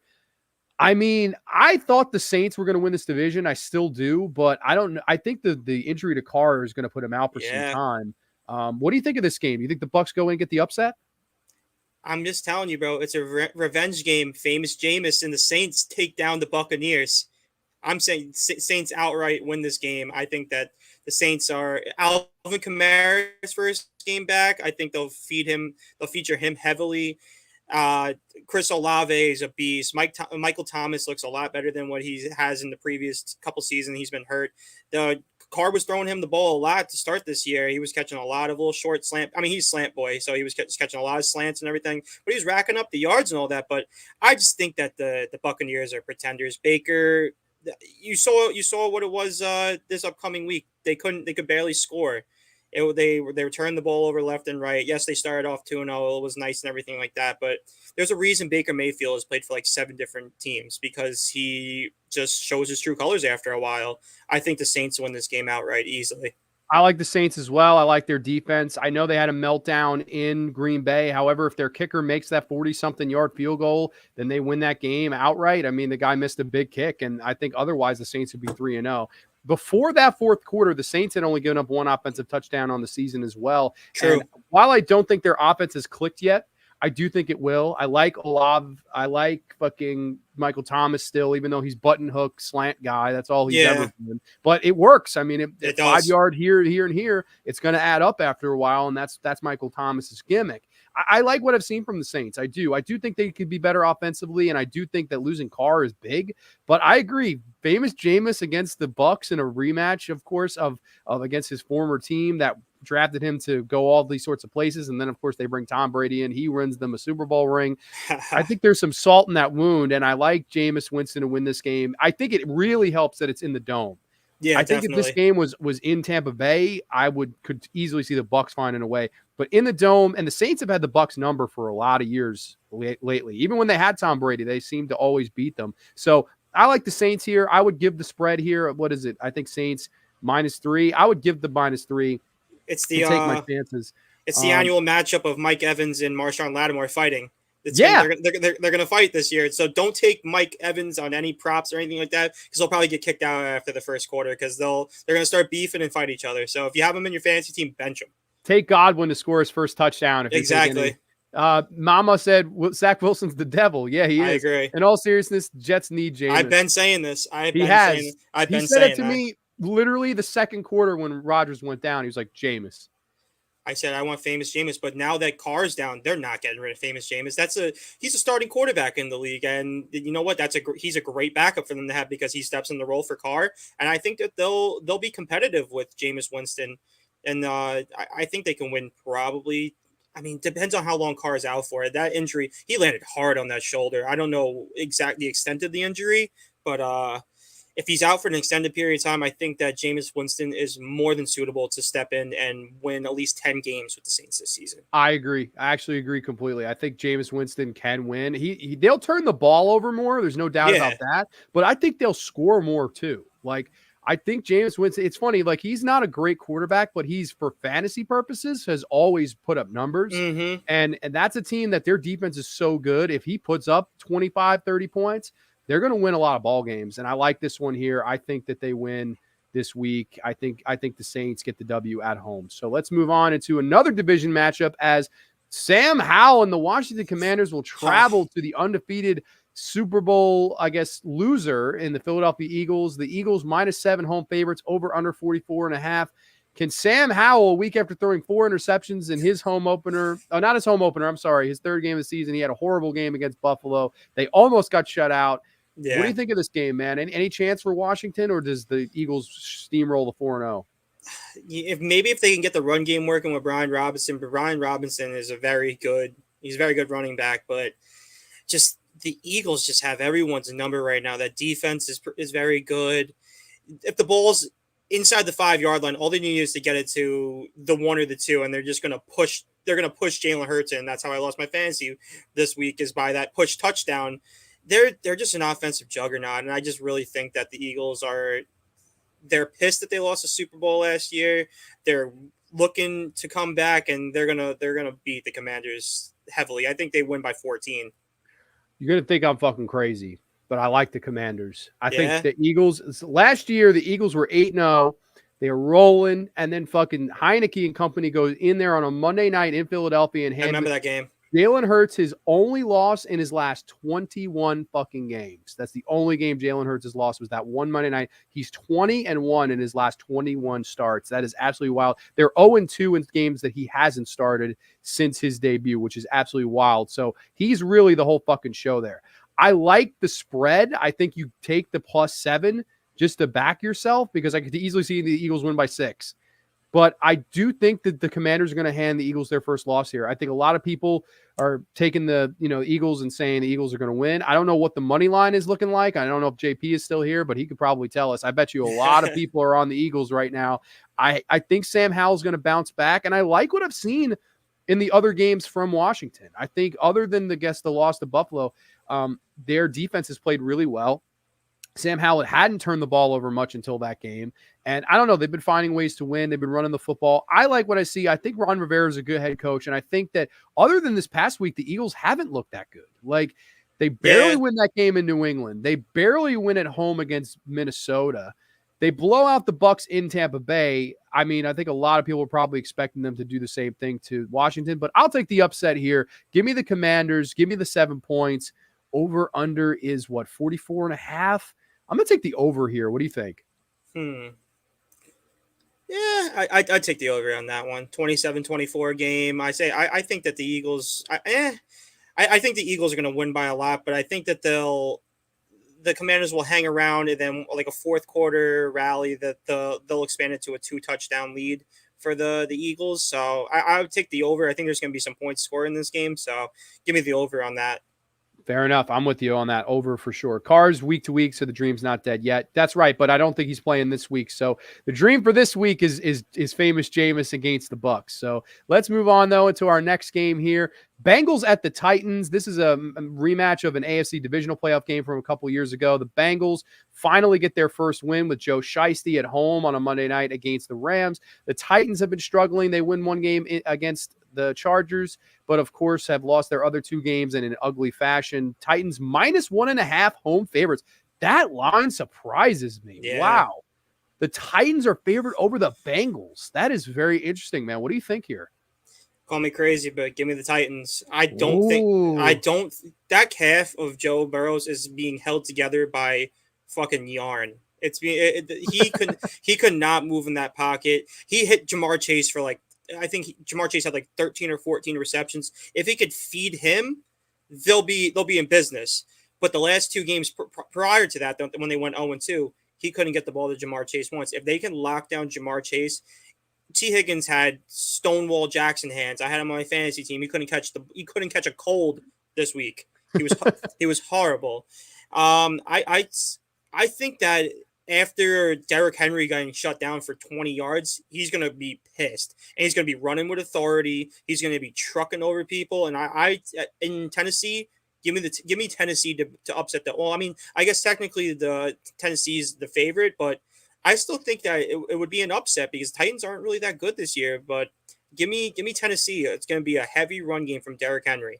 I mean, I thought the Saints were going to win this division. I still do, but I don't know. I think the injury to Carr is going to put him out for some Yeah. time. What do you think of this game? You think the Bucs go in and get the upset? I'm just telling you, bro. It's a revenge game. Famous Jameis and the Saints take down the Buccaneers. I'm saying Saints outright win this game. I think that the Saints are Alvin Kamara's first game back. I think they'll feature him heavily. Chris Olave is a beast. Michael Thomas looks a lot better than what he has in the previous couple seasons. He's been hurt. The Carr was throwing him the ball a lot to start this year. He was catching a lot of little short slant. I mean, he's slant boy, so he was catching a lot of slants and everything. But he was racking up the yards and all that. But I just think that the Buccaneers are pretenders. Baker, you saw what it was this upcoming week. They could barely score. They returned the ball over left and right. Yes, they started off 2-0. It was nice and everything like that. But there's a reason Baker Mayfield has played for like 7 different teams, because he just shows his true colors after a while. I think the Saints win this game outright easily. I like the Saints as well. I like their defense. I know they had a meltdown in Green Bay. However, if their kicker makes that 40-something yard field goal, then they win that game outright. I mean, the guy missed a big kick, and I think otherwise the Saints would be 3-0. Before that fourth quarter, the Saints had only given up 1 offensive touchdown on the season as well. True. And while I don't think their offense has clicked yet, I do think it will. I like Olave. I like fucking Michael Thomas still, even though he's button hook slant guy. That's all he's ever been. But it works. I mean, it 5 yard here, and here. It's going to add up after a while, and that's Michael Thomas's gimmick. I like what I've seen from the Saints. I do think they could be better offensively, and I do think that losing Carr is big. But I agree, famous Jameis against the Bucs in a rematch, of course, of against his former team that drafted him to go all these sorts of places, and then of course they bring Tom Brady in. He wins them a Super Bowl ring. I think there's some salt in that wound, and I like Jameis Winston to win this game. I think it really helps that it's in the Dome. Yeah, I think if this game was in Tampa Bay, I could easily see the Bucs finding a way. But in the Dome, and the Saints have had the Bucs number for a lot of years lately. Even when they had Tom Brady, they seemed to always beat them. So I like the Saints here. I would give the spread here. What is it? I think Saints -3. I would give the -3. It's the take my chances. It's the annual matchup of Mike Evans and Marshawn Lattimore fighting. They're going to fight this year. So don't take Mike Evans on any props or anything like that, because they'll probably get kicked out after the first quarter, because they're going to start beefing and fight each other. So if you have them in your fantasy team, bench them. Take Godwin to score his first touchdown. Exactly. Mama said Zach Wilson's the devil. Yeah, he is. I agree. In all seriousness, Jets need Jameis. I've been saying this. He said it to me literally the second quarter when Rodgers went down. He was like, Jameis. I said I want famous Jameis, but now that Carr's down, they're not getting rid of famous Jameis. He's a starting quarterback in the league, and you know what? He's a great backup for them to have, because he steps in the role for Carr, and I think that they'll be competitive with Jameis Winston, and I think they can win probably. I mean, depends on how long Carr is out for. That injury, he landed hard on that shoulder. I don't know exactly the extent of the injury, but if he's out for an extended period of time, I think that Jameis Winston is more than suitable to step in and win at least 10 games with the Saints this season. I agree. I actually agree completely. I think Jameis Winston can win. They'll turn the ball over more. There's no doubt about that. But I think they'll score more too. Like, I think Jameis Winston, it's funny, like he's not a great quarterback, but he's, for fantasy purposes, has always put up numbers. Mm-hmm. And that's a team that their defense is so good. If he puts up 25, 30 points, they're going to win a lot of ball games. And I like this one here. I think that they win this week. I think the Saints get the W at home. So let's move on into another division matchup, as Sam Howell and the Washington Commanders will travel to the undefeated Super Bowl, I guess, loser in the Philadelphia Eagles. The Eagles -7 home favorites, over under 44.5. Can Sam Howell, a week after throwing 4 interceptions in his home opener, not his home opener, I'm sorry, his third game of the season, he had a horrible game against Buffalo. They almost got shut out. Yeah. What do you think of this game, man? Any chance for Washington, or does the Eagles steamroll the 4-0? If they can get the run game working with Brian Robinson, but Brian Robinson is a very good running back, but just the Eagles just have everyone's number right now. That defense is very good. If the ball's inside the 5-yard line. All they need is to get it to the 1 or the 2, and they're just going to push. They're going to push Jalen Hurts in. That's how I lost my fantasy this week, is by that push touchdown. They're just an offensive juggernaut, and I just really think that the Eagles they're pissed that they lost the Super Bowl last year. They're looking to come back, and they're gonna beat the Commanders heavily. I think they win by 14. You're going to think I'm fucking crazy, but I like the Commanders. I Yeah. think the Eagles, last year, the Eagles were 8-0. They were rolling, and then fucking Heineke and company goes in there on a Monday night in Philadelphia and I hands remember that game. Jalen Hurts his only loss in his last 21 fucking games. That's the only game Jalen Hurts has lost, was that one Monday night. He's 20-1 in his last 21 starts. That is absolutely wild. They're 0-2 in games that he hasn't started since his debut, which is absolutely wild. So he's really the whole fucking show there. I like the spread. I think you take the +7 just to back yourself, because I could easily see the Eagles win by 6. But I do think that the Commanders are going to hand the Eagles their first loss here. I think a lot of people are taking the Eagles and saying the Eagles are going to win. I don't know what the money line is looking like. I don't know if JP is still here, but he could probably tell us. I bet you a lot of people are on the Eagles right now. I think Sam Howell's going to bounce back, and I like what I've seen in the other games from Washington. I think other than the loss to Buffalo, their defense has played really well. Sam Howell hadn't turned the ball over much until that game. And I don't know, they've been finding ways to win. They've been running the football. I like what I see. I think Ron Rivera is a good head coach. And I think that other than this past week, the Eagles haven't looked that good. Like, they barely win that game in New England. They barely win at home against Minnesota. They blow out the Bucs in Tampa Bay. I mean, I think a lot of people are probably expecting them to do the same thing to Washington. But I'll take the upset here. Give me the Commanders. Give me the 7 points. Over under is what, 44.5? I'm going to take the over here. What do you think? Yeah, I'd take the over on that one. 27-24 game. I think that the Eagles, I think the Eagles are going to win by a lot, but I think that the Commanders will hang around, and then like a fourth quarter rally that they'll expand it to a 2-touchdown lead for the Eagles. So I would take the over. I think there's going to be some points scored in this game. So give me the over on that. Fair enough. I'm with you on that. Over for sure. Carr's week to week, so the dream's not dead yet. That's right, but I don't think he's playing this week. So the dream for this week is famous Jameis against the Bucs. So let's move on though into our next game here. Bengals at the Titans. This is a rematch of an AFC divisional playoff game from a couple years ago. The Bengals finally get their first win with Joe Shiesty at home on a Monday night against the Rams. The Titans have been struggling. They win one game against the Chargers, but of course have lost their other 2 games in an ugly fashion. Titans -1.5 home favorites. That line surprises me. Yeah. Wow. The Titans are favored over the Bengals. That is very interesting, man. What do you think here? Call me crazy, but give me the Titans. That calf of Joe Burrows is being held together by fucking yarn. He could not move in that pocket. He hit Jamar Chase for Jamar Chase had like 13 or 14 receptions. If he could feed him, they'll be in business. But the last 2 games prior to that, when they went 0-2, he couldn't get the ball to Jamar Chase once. If they can lock down Jamar Chase, T. Higgins had Stonewall Jackson hands. I had him on my fantasy team. He couldn't catch a cold this week. He was horrible. I think that after Derrick Henry getting shut down for 20 yards, he's going to be pissed, and he's going to be running with authority. He's going to be trucking over people. And I in Tennessee, give me Tennessee to upset that. Well, I mean, I guess technically the Tennessee's the favorite, but I still think that it would be an upset because Titans aren't really that good this year. But give me Tennessee. It's going to be a heavy run game from Derrick Henry.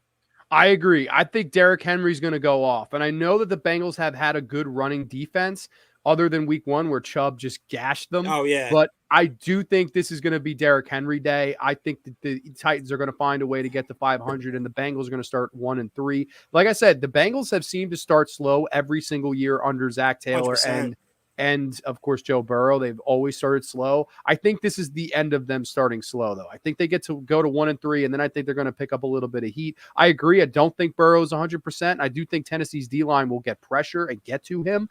I agree. I think Derrick Henry's going to go off. And I know that the Bengals have had a good running defense other than week 1 where Chubb just gashed them. Oh, yeah. But I do think this is going to be Derrick Henry day. I think that the Titans are going to find a way to get to 500, and the Bengals are going to start 1-3. Like I said, the Bengals have seemed to start slow every single year under Zach Taylor 100%. and of course, Joe Burrow. They've always started slow. I think this is the end of them starting slow, though. I think they get to go to 1-3, and then I think they're going to pick up a little bit of heat. I agree. I don't think Burrow's 100%. I do think Tennessee's D-line will get pressure and get to him.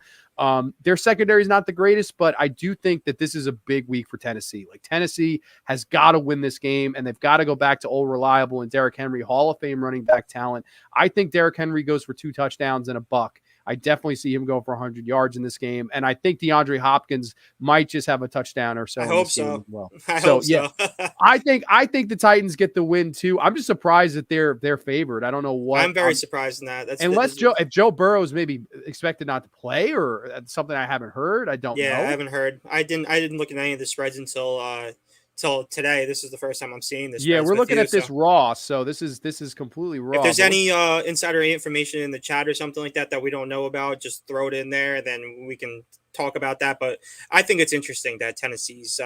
Their secondary is not the greatest, but I do think that this is a big week for Tennessee. Like, Tennessee has got to win this game, and they've got to go back to old reliable and Derrick Henry, Hall of Fame running back talent. I think Derrick Henry goes for 2 touchdowns and a buck. I definitely see him go for 100 yards in this game. And I think DeAndre Hopkins might just have a touchdown or so I in hope this game so. as well. I So, hope yeah, so. I think the Titans get the win too. I'm just surprised that they're favored. I don't know what. I'm very surprised in that. If Joe Burrow is maybe expected not to play or something I haven't heard, I don't know. I haven't heard. I didn't look at any of the spreads until today. This is the first time I'm seeing this. Yeah, we're looking at this raw, so this is completely raw. If there's any insider information in the chat or something like that we don't know about, just throw it in there. Then we can talk about that. But I think it's interesting that Tennessee's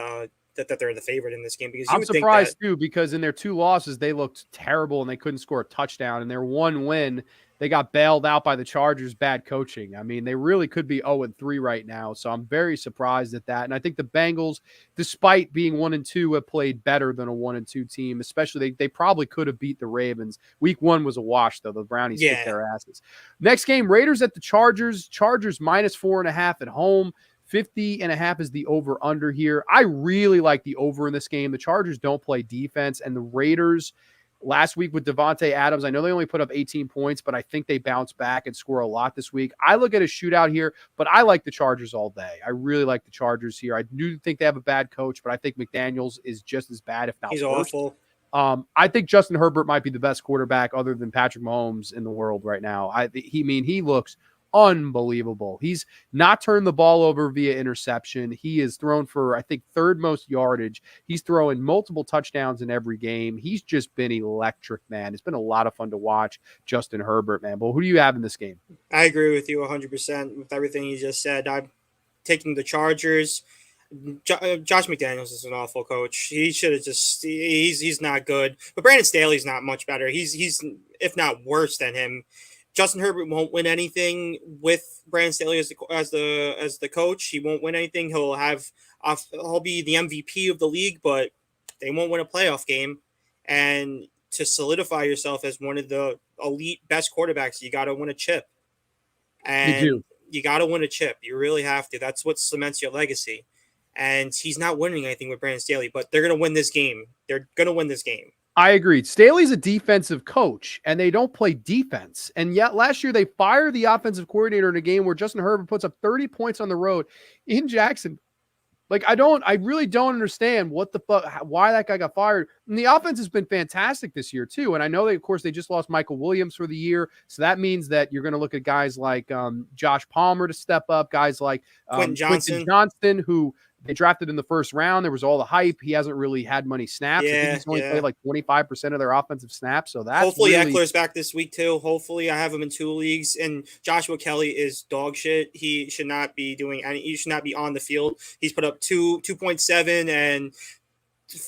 that they're the favorite in this game because I'm surprised too because in their 2 losses they looked terrible and they couldn't score a touchdown. In their 1 win, they got bailed out by the Chargers. Bad coaching. I mean, they really could be 0-3 right now. So I'm very surprised at that. And I think the Bengals, despite being 1-2, have played better than a 1-2 team. Especially they probably could have beat the Ravens. Week 1 was a wash though. The Brownies kicked their asses. Next game, Raiders at the Chargers. Chargers -4.5 at home. 50.5 is the over under here. I really like the over in this game. The Chargers don't play defense, and the Raiders last week with Devontae Adams, I know they only put up 18 points, but I think they bounce back and score a lot this week. I look at a shootout here, but I like the Chargers all day. I really like the Chargers here. I do think they have a bad coach, but I think McDaniels is just as bad, if not worse. He's awful. I think Justin Herbert might be the best quarterback other than Patrick Mahomes in the world right now. He looks unbelievable. He's not turned the ball over via interception. He is thrown for, I think, 3rd most yardage. He's throwing multiple touchdowns in every game. He's just been electric, man. It's been a lot of fun to watch Justin Herbert, man. But who do you have in this game? I agree with you 100% with everything you just said. I'm taking the Chargers. Josh McDaniels is an awful coach. He should have he's not good. But Brandon Staley's not much better. He's if not worse than him. Justin Herbert won't win anything with Brandon Staley as the coach. He won't win anything. He'll be the MVP of the league, but they won't win a playoff game. And to solidify yourself as one of the elite best quarterbacks, you got to win a chip. And you got to win a chip. You really have to. That's what cements your legacy. And he's not winning anything with Brandon Staley, but they're going to win this game. They're going to win this game. I agreed. Staley's a defensive coach, and they don't play defense. And yet last year they fired the offensive coordinator in a game where Justin Herbert puts up 30 points on the road in Jackson. Like, I really don't understand what the fuck, why that guy got fired. And the offense has been fantastic this year too. And I know they just lost Michael Williams for the year. So that means that you're going to look at guys like Josh Palmer to step up, guys like Quentin Johnston, who they drafted in the 1st round. There was all the hype. He hasn't really had many snaps. I think he's only played like 25% of their offensive snaps. So that's hopefully Eckler's back this week too. Hopefully I have him in 2 leagues. And Joshua Kelly is dog shit. He should not be he should not be on the field. He's put up 2.7 and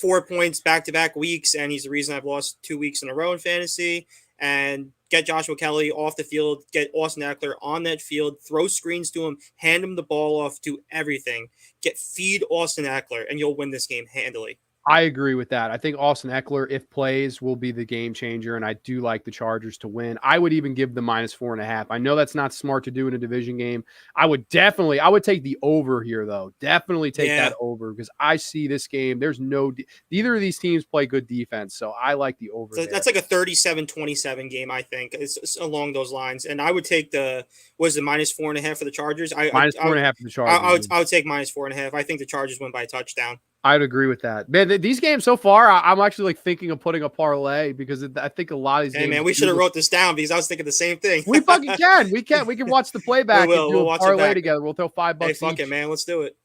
4 points back-to-back weeks. And he's the reason I've lost 2 weeks in a row in fantasy. And get Joshua Kelly off the field, get Austin Eckler on that field, throw screens to him, hand him the ball off, do everything. Feed Austin Eckler, and you'll win this game handily. I agree with that. I think Austin Eckler, if plays, will be the game changer, and I do like the Chargers to win. I would even give them -4.5. I know that's not smart to do in a division game. I would take the over here, though. Definitely take that over because I see this game. There's neither of these teams play good defense, so I like the over. So that's like a 37-27 game, I think. It's along those lines, and I would take -4.5 for the Chargers. -4.5 for the Chargers. I would take -4.5. I think the Chargers win by a touchdown. I'd agree with that. Man, these games so far, I'm actually like thinking of putting a parlay because I think a lot of these games. Hey, man, we should have wrote this down because I was thinking the same thing. We fucking can. We can watch the playback and do a parlay together. We'll throw $5 Hey, fuck it, man. Let's do it.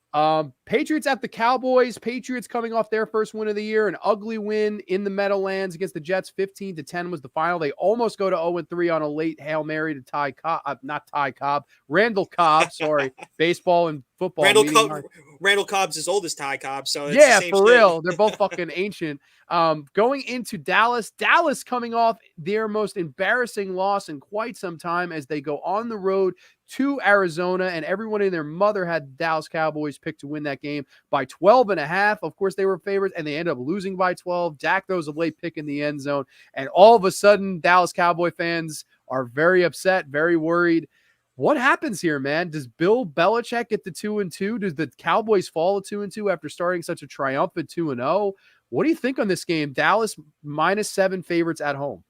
Patriots at the Cowboys. Patriots coming off their first win of the year, an ugly win in the Meadowlands against the Jets. 15-10 was the final. They almost go to 0-3 on a late Hail Mary to Randall Cobb. Sorry, baseball and football. Randall Cobb's as old as Ty Cobb, so it's for real. They're both fucking ancient. Going into Dallas coming off their most embarrassing loss in quite some time as they go on the road to Arizona, and everyone and their mother had the Dallas Cowboys picked to win that game by 12.5. Of course, they were favorites, and they end up losing by 12. Dak throws a late pick in the end zone, and all of a sudden, Dallas Cowboy fans are very upset, very worried. What happens here, man? Does Bill Belichick get the 2-2? Does the Cowboys fall to 2-2 after starting such a triumphant 2-0? What do you think on this game? Dallas -7 favorites at home.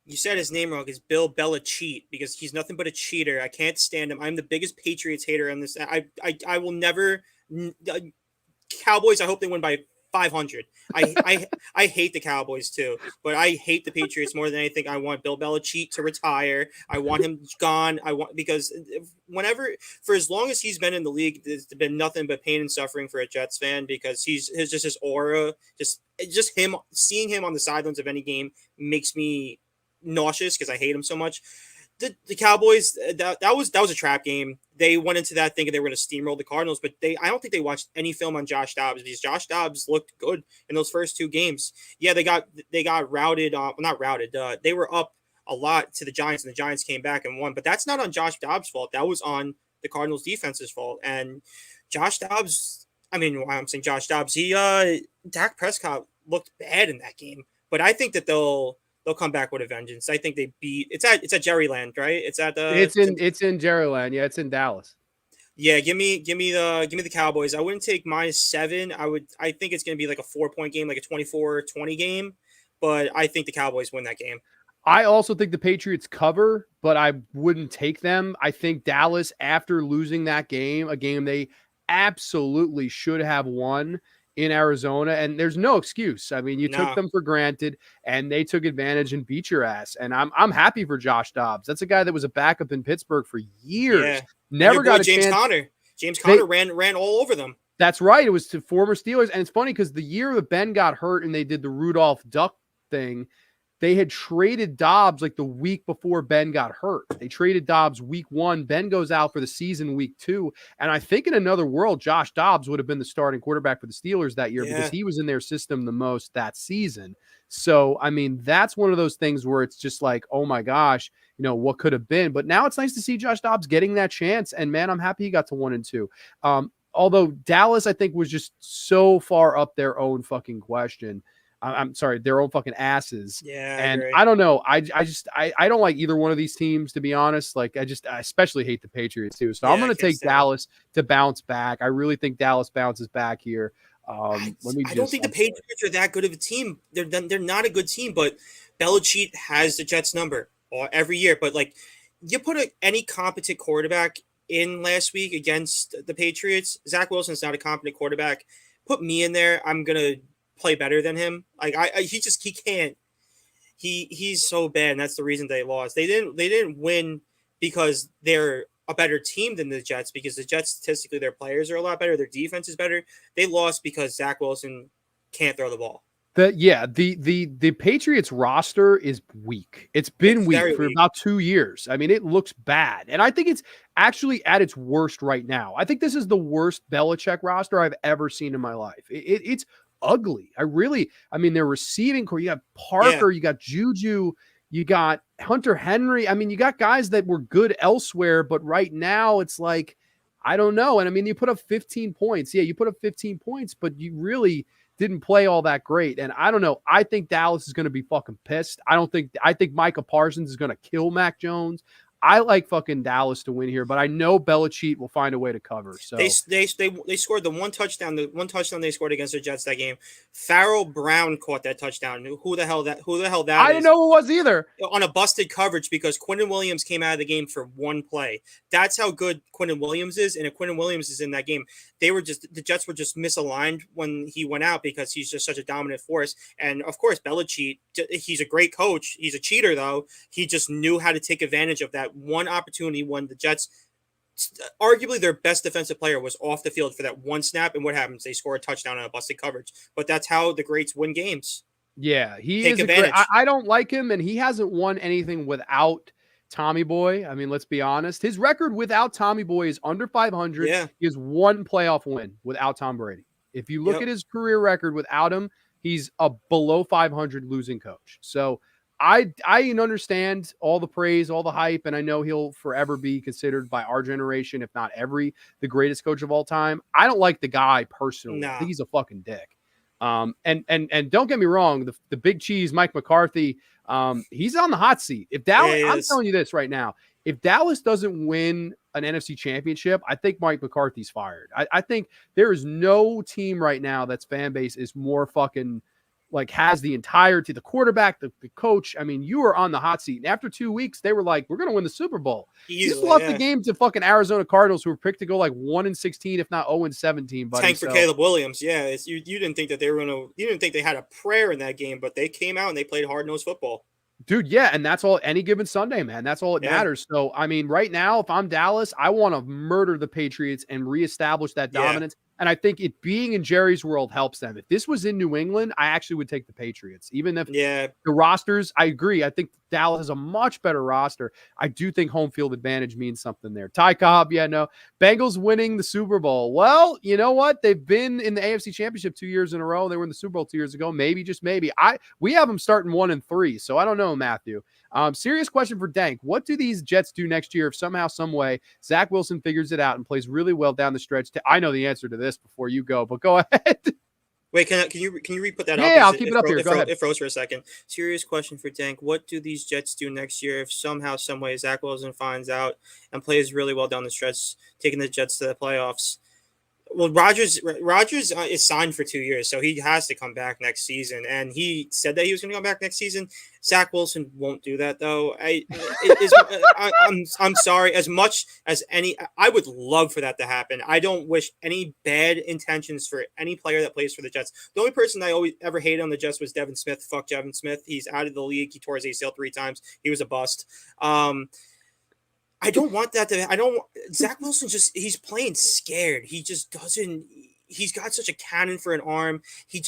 You said his name wrong. It's Bill Belichick because he's nothing but a cheater. I can't stand him. I'm the biggest Patriots hater on this. I will never. Cowboys. I hope they win by 500. I hate the Cowboys too, but I hate the Patriots more than anything. I want Bill Belichick to retire. I want him gone. I want because whenever for as long as he's been in the league, there's been nothing but pain and suffering for a Jets fan because his aura, just him seeing him on the sidelines of any game makes me nauseous because I hate him so much. The Cowboys that was a trap game. They went into that thinking they were going to steamroll the Cardinals, but I don't think they watched any film on Josh Dobbs because Josh Dobbs looked good in those first two games. Yeah, they got routed. Not routed. They were up a lot to the Giants, and the Giants came back and won. But that's not on Josh Dobbs' fault. That was on the Cardinals' defense's fault. And Josh Dobbs. I mean, why I'm saying Josh Dobbs. Dak Prescott looked bad in that game, but I think that they'll come back with a vengeance. I think they beat. It's at Jerryland, right? It's in Jerryland. Yeah, it's in Dallas. Yeah, give me the Cowboys. I wouldn't take -7. I think it's going to be like a 4-point game, like a 24-20 game, but I think the Cowboys win that game. I also think the Patriots cover, but I wouldn't take them. I think Dallas, after losing that game, a game they absolutely should have won in Arizona, and there's no excuse. I mean, you took them for granted, and they took advantage and beat your ass. And I'm happy for Josh Dobbs. That's a guy that was a backup in Pittsburgh for years. Yeah. Never got a James chance. Conner. James Conner ran all over them. That's right. It was to former Steelers, and it's funny because the year that Ben got hurt and they did the Rudolph Duck thing, they had traded Dobbs like the week before Ben got hurt. They traded Dobbs week 1. Ben goes out for the season week 2. And I think in another world, Josh Dobbs would have been the starting quarterback for the Steelers that year because he was in their system the most that season. So, I mean, that's one of those things where it's just like, oh my gosh, what could have been. But now it's nice to see Josh Dobbs getting that chance. And man, I'm happy he got to 1 and 2. Although Dallas, I think, was just so far up their own fucking question. I'm sorry, their own fucking asses. Yeah. And I don't know. I don't like either one of these teams, to be honest. Like, I especially hate the Patriots too. So I'm going to take Dallas to bounce back. I really think Dallas bounces back here. I don't think the Patriots are that good of a team. They're not a good team, but Belichick has the Jets number every year. But like, you put any competent quarterback in last week against the Patriots. Zach Wilson's not a competent quarterback. Put me in there. I'm going to play better than him. Like he can't. He's so bad, and that's the reason they lost. They didn't win because they're a better team than the Jets, because the Jets statistically their players are a lot better, their defense is better. They lost because Zach Wilson can't throw the ball. The Patriots roster is weak. It's been weak for about 2 years. I mean, it looks bad. And I think it's actually at its worst right now. I think this is the worst Belichick roster I've ever seen in my life. It's ugly. I mean, they're receiving core. You got Parker, you got Juju, you got Hunter Henry. I mean, you got guys that were good elsewhere, but right now it's like, I don't know. And I mean, you put up 15 points. Yeah, you put up 15 points, but you really didn't play all that great. And I don't know. I think Dallas is going to be fucking pissed. I think Micah Parsons is going to kill Mac Jones. I like fucking Dallas to win here, but I know Belichick will find a way to cover. So they scored the one touchdown they scored against the Jets that game. Farrell Brown caught that touchdown. Who the hell that I didn't know who it was either. On a busted coverage because Quinnen Williams came out of the game for one play. That's how good Quinnen Williams is. And if Quinnen Williams is in that game, the Jets were just misaligned when he went out because he's just such a dominant force. And of course, Belichick, he's a great coach. He's a cheater though. He just knew how to take advantage of that one opportunity when the Jets, arguably their best defensive player, was off the field for that one snap. And what happens? They score a touchdown on a busted coverage. But that's how the greats win games. Yeah, he is. I don't like him, and he hasn't won anything without Tommy Boy. I mean, let's be honest. His record without Tommy Boy is under 500. Yeah. He has one playoff win without Tom Brady. If you look at his career record without him, he's a below 500 losing coach. So I understand all the praise, all the hype, and I know he'll forever be considered by our generation, if not the greatest coach of all time. I don't like the guy personally. No. I think he's a fucking dick. And don't get me wrong, the big cheese, Mike McCarthy, he's on the hot seat. If Dallas, I'm telling you this right now, if Dallas doesn't win an NFC championship, I think Mike McCarthy's fired. I think there is no team right now that's fan base is more fucking like has the entirety, the quarterback, the coach. I mean, you are on the hot seat. And after 2 weeks, they were like, we're going to win the Super Bowl. You just Easily, lost yeah. the game to fucking Arizona Cardinals, who were picked to go like 1-16, if not 0-17. Buddy. Tank for Caleb Williams. Yeah, you didn't think that they were gonna. You didn't think they had a prayer in that game, but they came out and they played hard-nosed football. Dude, yeah, and that's all any given Sunday, man. That's all it Yeah. matters. So, I mean, right now, if I'm Dallas, I want to murder the Patriots and reestablish that Yeah. dominance. And I think it being in Jerry's world helps them. If this was in New England, I actually would take the Patriots. Even if Yeah, the rosters, I agree. I think Dallas has a much better roster. I do think home field advantage means something there. Ty Cobb, yeah, no. Bengals winning the Super Bowl. Well, you know what? They've been in the AFC Championship 2 years in a row. They were in the Super Bowl 2 years ago. Maybe, just maybe. We have them starting 1-3, so I don't know, Matthew. Serious question for Dank. What do these Jets do next year if somehow, some way, Zach Wilson figures it out and plays really well down the stretch? I know the answer to this before you go, but go ahead. wait, can you re-put that up? Yeah, I'll keep it up here. Go ahead. It froze for a second. Serious question for Dank. What do these Jets do next year if somehow, some way, Zach Wilson finds out and plays really well down the stretch, taking the Jets to the playoffs? Well, Rodgers is signed for 2 years, so he has to come back next season. And he said that he was going to come back next season. Zach Wilson won't do that, though. I'm sorry. As much as I would love for that to happen. I don't wish any bad intentions for any player that plays for the Jets. The only person I always ever hated on the Jets was Devin Smith. Fuck Devin Smith. He's out of the league. He tore his ACL 3 times. He was a bust. I don't want that to. Zach Wilson he's playing scared. He just doesn't. He's got such a cannon for an arm. He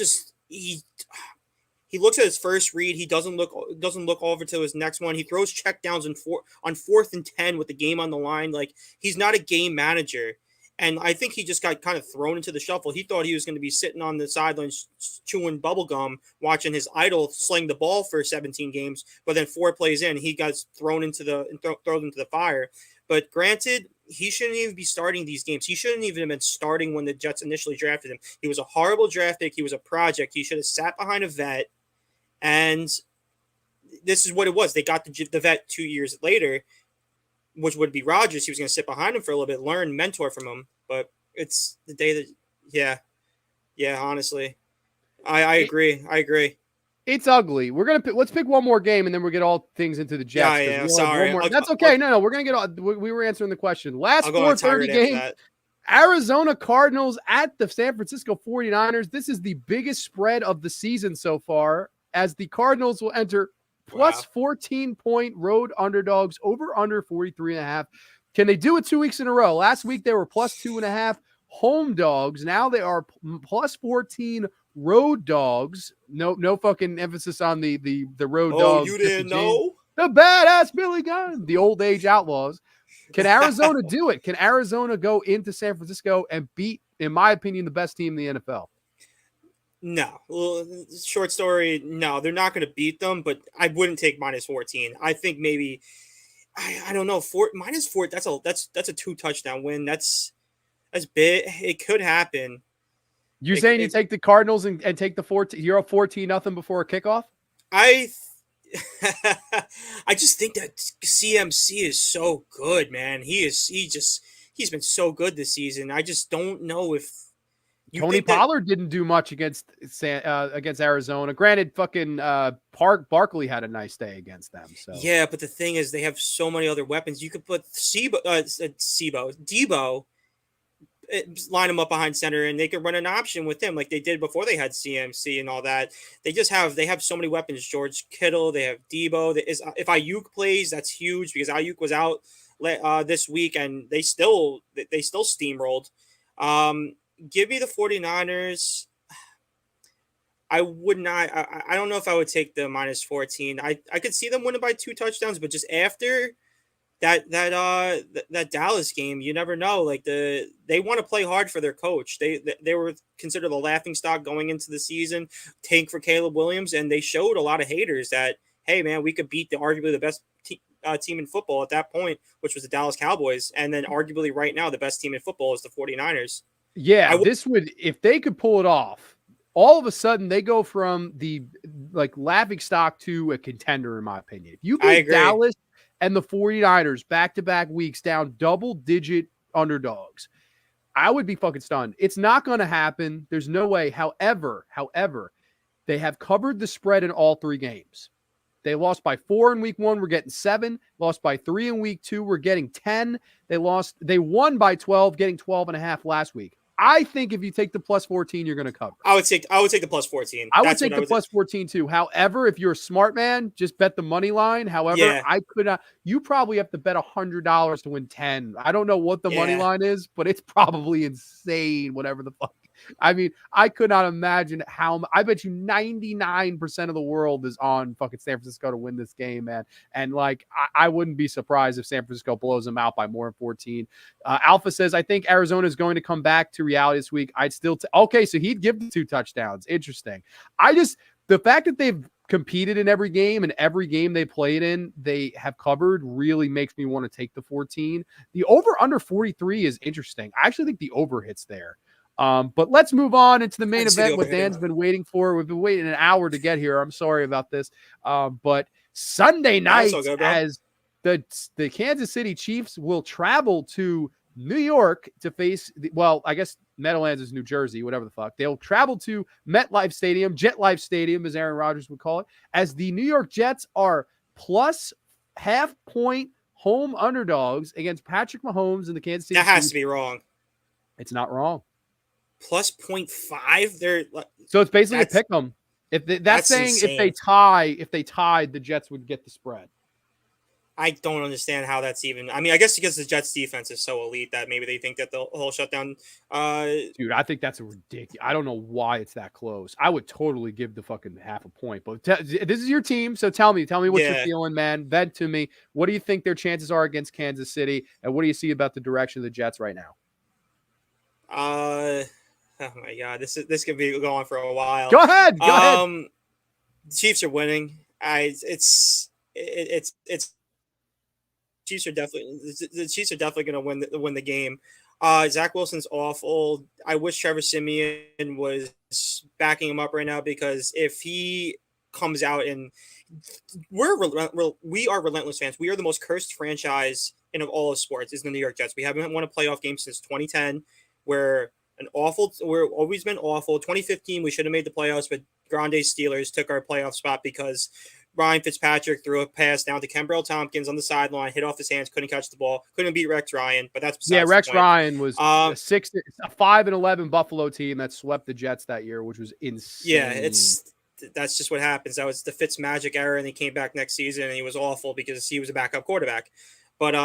looks at his first read. He doesn't look over to his next one. He throws checkdowns on 4th and 10 with the game on the line. Like, he's not a game manager. And I think he just got kind of thrown into the shuffle. He thought he was going to be sitting on the sidelines chewing bubblegum, watching his idol sling the ball for 17 games. But then 4 plays in, he got thrown into the fire. But granted, he shouldn't even be starting these games. He shouldn't even have been starting when the Jets initially drafted him. He was a horrible draft pick. He was a project. He should have sat behind a vet. And this is what it was. They got the vet 2 years later, which would be Rodgers. He was going to sit behind him for a little bit, learn, mentor from him. But it's the day that, yeah, honestly, I agree. It's ugly. Let's pick one more game, and then we'll get all things into the Jets. Yeah, sorry. That's okay. No, we're going to get all. We were answering the question. Last 4:30 game, Arizona Cardinals at the San Francisco 49ers. This is the biggest spread of the season so far, as the Cardinals will enter plus 14-point road underdogs, over under 43.5. Can they do it 2 weeks in a row? Last week they were plus 2.5 home dogs. Now they are plus 14 road dogs. No fucking emphasis on the road dogs. Oh, you didn't know? The badass Billy Gunn, the old age outlaws. Can Arizona do it? Can Arizona go into San Francisco and beat, in my opinion, the best team in the NFL? No. Well, short story, no, they're not going to beat them, but I wouldn't take minus 14. I think maybe, I don't know, minus 4, that's a 2 touchdown win. That's big. It could happen. You're saying you take the Cardinals and take the 14, you're up 14-0 before a kickoff? I just think that CMC is so good, man. He's been so good this season. I just don't know if Tony Pollard didn't do much against Arizona. Granted, fucking Barkley had a nice day against them. So yeah, but the thing is, they have so many other weapons. You could put Debo, line him up behind center, and they could run an option with him like they did before they had CMC and all that. They have so many weapons. George Kittle, they have Debo. If Ayuk plays, that's huge because Ayuk was out this week, and they still steamrolled. Give me the 49ers. I would not. I don't know if I would take the minus 14. I could see them winning by 2 touchdowns, but just after that Dallas game, you never know. Like they want to play hard for their coach. They were considered the laughing stock going into the season. Tank for Caleb Williams, and they showed a lot of haters that, hey man, we could beat arguably the best team in football at that point, which was the Dallas Cowboys, and then arguably right now the best team in football is the 49ers. Yeah, if they could pull it off, all of a sudden they go from the laughing stock to a contender, in my opinion. If you beat Dallas and the 49ers back-to-back weeks down double-digit underdogs, I would be fucking stunned. It's not going to happen. There's no way. However, They have covered the spread in all 3 games. They lost by 4 in week 1. We're getting 7. Lost by 3 in week 2. We're getting 10. They won by 12, getting 12.5 last week. I think if you take the plus 14, you're going to cover. I would take the plus 14. I would take the plus 14 too. However, if you're a smart man, just bet the money line. However, I could not. You probably have to bet $100 to win 10. I don't know what the money line is, but it's probably insane. Whatever the fuck. I mean, I could not imagine how. I bet you 99% of the world is on fucking San Francisco to win this game, man. And like, I wouldn't be surprised if San Francisco blows them out by more than 14. Alpha says, I think Arizona is going to come back to reality this week. I'd still okay, so he'd give the 2 touchdowns. Interesting. The fact that they've competed in every game and every game they played in, they have covered really makes me want to take the 14. The over under 43 is interesting. I actually think the over hits there. But let's move on into the main event, what Dan's been waiting for. We've been waiting an hour to get here. I'm sorry about this. But Sunday night, as the Kansas City Chiefs will travel to New York to face, I guess Meadowlands is New Jersey, whatever the fuck. They'll travel to MetLife Stadium, JetLife Stadium, as Aaron Rodgers would call it, as the New York Jets are plus half-point home underdogs against Patrick Mahomes and the Kansas City Chiefs. That has to be wrong. It's not wrong. Plus 0.5. So it's basically a pick 'em. That's saying insane. if they tied, the Jets would get the spread. I don't understand how that's even. I mean, I guess because the Jets defense is so elite that maybe they think that the whole shutdown. Dude, I think that's a ridiculous. I don't know why it's that close. I would totally give the fucking half a point. But this is your team, so tell me what you're feeling, man. Vent to me. What do you think their chances are against Kansas City, and what do you see about the direction of the Jets right now? Oh my God, this could be going for a while. Go ahead. The Chiefs are winning. It's Chiefs are definitely going to win the game. Zach Wilson's awful. I wish Trevor Siemian was backing him up right now, because if he comes out and we are relentless fans. We are the most cursed franchise in all of sports. Is the New York Jets. We haven't won a playoff game since 2010. We're always been awful. 2015, we should have made the playoffs, but Grande Steelers took our playoff spot because Ryan Fitzpatrick threw a pass down to Kembrell Tompkins on the sideline, hit off his hands, couldn't catch the ball, couldn't beat Rex Ryan. But that's Rex Ryan was a 5-11 Buffalo team that swept the Jets that year, which was insane. Yeah, that's just what happens. That was the Fitz magic era, and he came back next season, and he was awful because he was a backup quarterback. But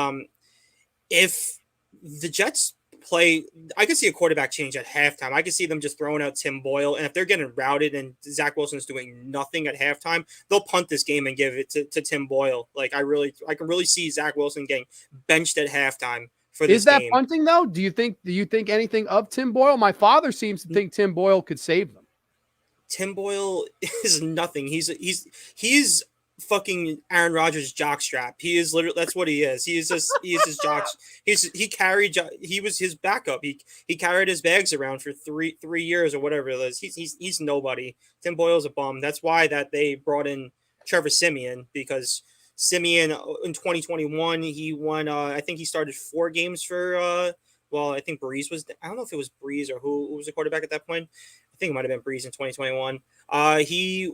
if the Jets play, I could see a quarterback change at halftime. I could see them just throwing out Tim Boyle, and if they're getting routed and Zach Wilson's doing nothing at halftime, they'll punt this game and give it to Tim Boyle. Like I can really see Zach Wilson getting benched at halftime for this game. Is that punting though? Do you think anything of Tim Boyle? My father seems to think Tim Boyle could save them. Tim Boyle is nothing. He's fucking Aaron Rodgers jockstrap. He is literally, that's what he is. He is his jock. He was his backup. He carried his bags around for three years or whatever it is. He's nobody. Tim Boyle's a bum. That's why that they brought in Trevor Siemian, because Siemian in 2021 he won. I think he started 4 games for. I think Breeze was. I don't know if it was Breeze or who was the quarterback at that point. I think it might have been Breeze in 2021. He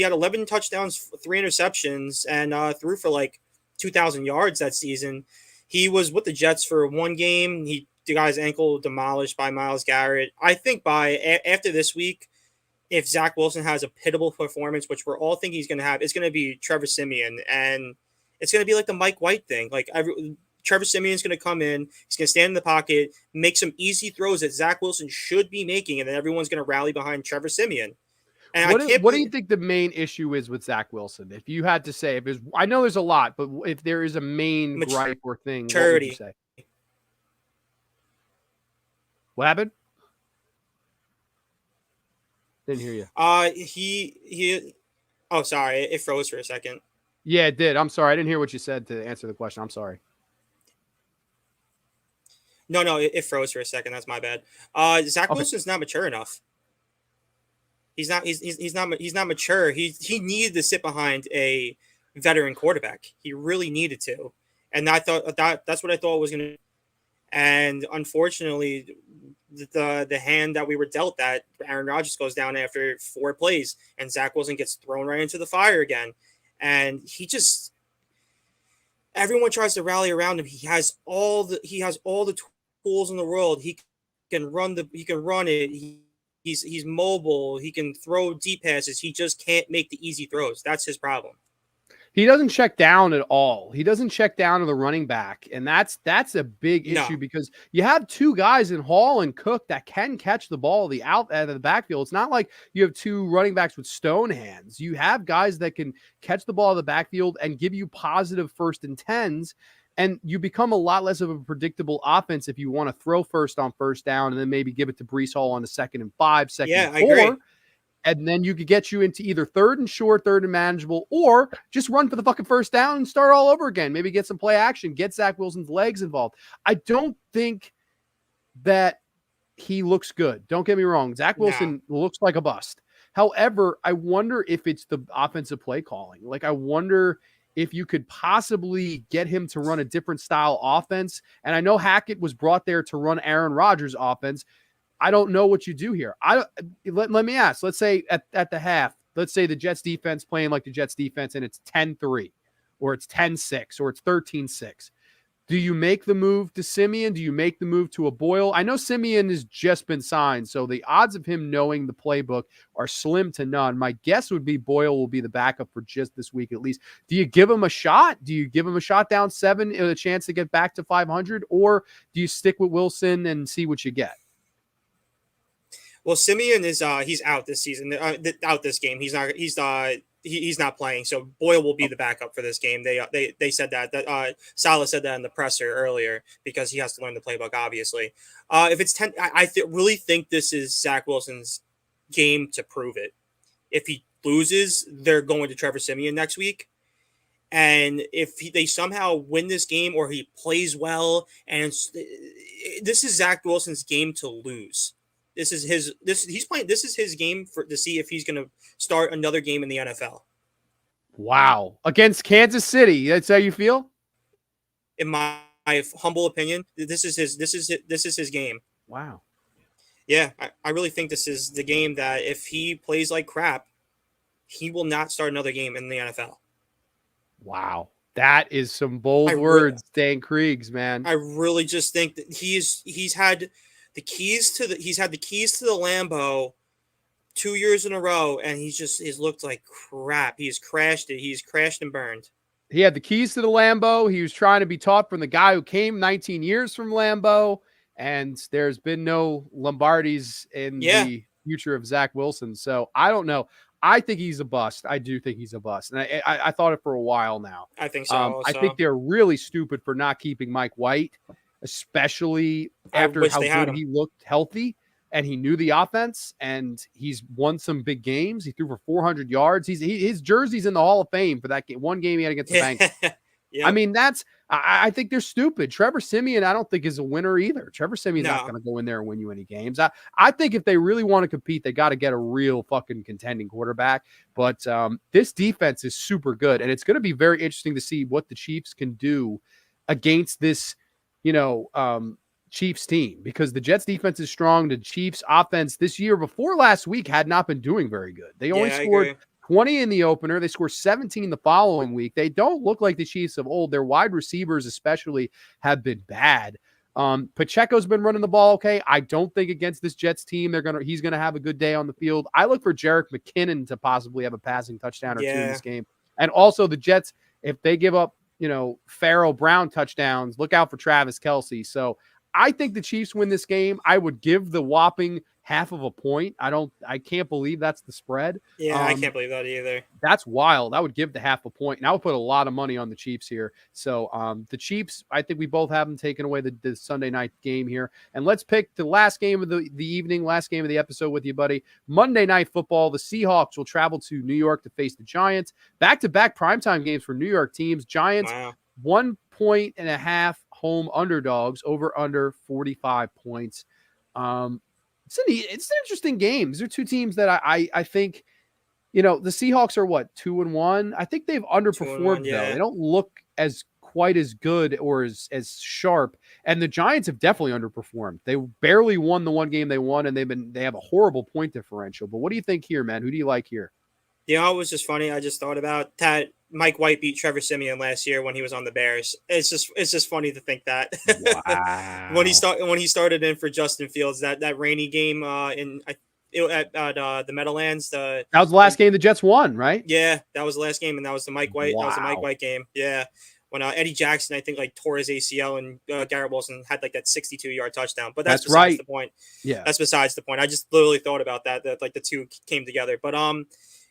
had 11 touchdowns, 3 interceptions, and threw for like 2,000 yards that season. He was with the Jets for 1 game. The guy's ankle demolished by Myles Garrett. I think after this week, if Zach Wilson has a pitiable performance, which we're all thinking he's going to have, it's going to be Trevor Siemian, and it's going to be like the Mike White thing. Like Trevor Siemian's going to come in, he's going to stand in the pocket, make some easy throws that Zach Wilson should be making, and then everyone's going to rally behind Trevor Siemian. And what do you think the main issue is with Zach Wilson? If you had to say, I know there's a lot, but if there is a main gripe or thing, what would you say? What happened? Didn't hear you. Oh, sorry, it froze for a second. Yeah, it did. I'm sorry, I didn't hear what you said to answer the question. I'm sorry. No, it froze for a second. That's my bad. Zach Wilson's not mature enough. He's not mature. He needed to sit behind a veteran quarterback. He really needed to. And I thought that's what I thought was going to. And unfortunately, the hand that we were dealt, that Aaron Rodgers goes down after 4 plays and Zach Wilson gets thrown right into the fire again. And everyone tries to rally around him. He has all the tools in the world. He can run it. He's mobile. He can throw deep passes. He just can't make the easy throws. That's his problem. He doesn't check down at all. He doesn't check down to the running back. And that's a big issue because you have 2 guys in Hall and Cook that can catch the ball out of the backfield. It's not like you have 2 running backs with stone hands. You have guys that can catch the ball in the backfield and give you positive 1st and 10s. And you become a lot less of a predictable offense if you want to throw first on 1st down and then maybe give it to Breece Hall on the 2nd and 5, 2nd and 4. I agree. And then you could get you into either 3rd and short, 3rd and manageable, or just run for the fucking 1st down and start all over again. Maybe get some play action, get Zach Wilson's legs involved. I don't think that he looks good. Don't get me wrong. Zach Wilson looks like a bust. However, I wonder if it's the offensive play calling. Like, I wonder if you could possibly get him to run a different style offense. And I know Hackett was brought there to run Aaron Rodgers' offense. I don't know what you do here. Let me ask. Let's say at the half, let's say the Jets defense playing like the Jets defense and it's 10-3 or it's 10-6 or it's 13-6. Do you make the move to Simeon? Do you make the move to a Boyle? I know Simeon has just been signed, so the odds of him knowing the playbook are slim to none. My guess would be Boyle will be the backup for just this week at least. Do you give him a shot? Do you give him a shot down 7 and a chance to get back to 500? Or do you stick with Wilson and see what you get? Well, Simeon is he's out this season, out this game. He's not playing. So Boyle will be the backup for this game. They said that Saleh said that in the presser earlier because he has to learn the playbook. Obviously, if it's 10, I really think this is Zach Wilson's game to prove it. If he loses, they're going to Trevor Simeon next week. And if they somehow win this game or he plays well, and this is Zach Wilson's game to lose. This is his game to see if he's going to start another game in the NFL. Wow. Against Kansas City. That's how you feel? In my humble opinion, this is his game. Wow. Yeah, I really think this is the game that if he plays like crap, he will not start another game in the NFL. Wow. That is some bold words, Dan Kriegs, man. I really just think that he's had the keys to the Lambeau 2 years in a row, and he's looked like crap. He's crashed it. He's crashed and burned. He had the keys to the Lambeau. He was trying to be taught from the guy who came 19 years from Lambeau, and there's been no Lombardis in the future of Zach Wilson. So I don't know. I think he's a bust. I do think he's a bust. And I thought it for a while now. I think so. I think they're really stupid for not keeping Mike White, especially after how good he looked healthy and he knew the offense and he's won some big games. He threw for 400 yards. His jersey's in the Hall of Fame for that game. One game he had against the Bengals. Yep. I mean, I think they're stupid. Trevor Simeon, I don't think is a winner either. Trevor Simeon's not going to go in there and win you any games. I think if they really want to compete, they got to get a real fucking contending quarterback. But this defense is super good, and it's going to be very interesting to see what the Chiefs can do against this, Chiefs team, because the Jets defense is strong. The Chiefs offense this year before last week had not been doing very good. They only scored 20 in the opener. They scored 17 the following week. They don't look like the Chiefs of old. Their wide receivers especially have been bad. Pacheco's been running the ball okay. I don't think against this Jets team he's gonna have a good day on the field. I look for Jerick McKinnon to possibly have a passing touchdown or two in this game. And also the Jets, if they give up, Pharaoh Brown touchdowns, look out for Travis Kelce. So I think the Chiefs win this game. I would give the whopping half of a point. I can't believe that's the spread. Yeah, I can't believe that either. That's wild. I would give the half a point, and I would put a lot of money on the Chiefs here. So the Chiefs, I think we both have them taking away the Sunday night game here. And let's pick the last game of the evening, last game of the episode with you, buddy. Monday Night Football. The Seahawks will travel to New York to face the Giants. Back-to-back primetime games for New York teams. Giants, 1.5 home underdogs, over under 45 points. It's an interesting game. These are two teams that I think, the Seahawks are 2-1. I think they've underperformed though. They don't look as quite as good or as sharp. And the Giants have definitely underperformed. They barely won the one game they won, and they have a horrible point differential. But what do you think here, man? Who do you like here? You know, it was just funny. I just thought about that. Mike White beat Trevor Siemian last year when he was on the Bears. It's just funny to think that Wow. when he started in for Justin Fields, that rainy game at the Meadowlands. That was the last game the Jets won, right? Yeah, that was the last game, and that was the Mike White. Wow. That was the Mike White game. Yeah, when Eddie Jackson, I think, like tore his ACL, and Garrett Wilson had like that 62-yard touchdown. But that's besides right. the point. Yeah, that's besides the point. I just literally thought about that like the two came together. But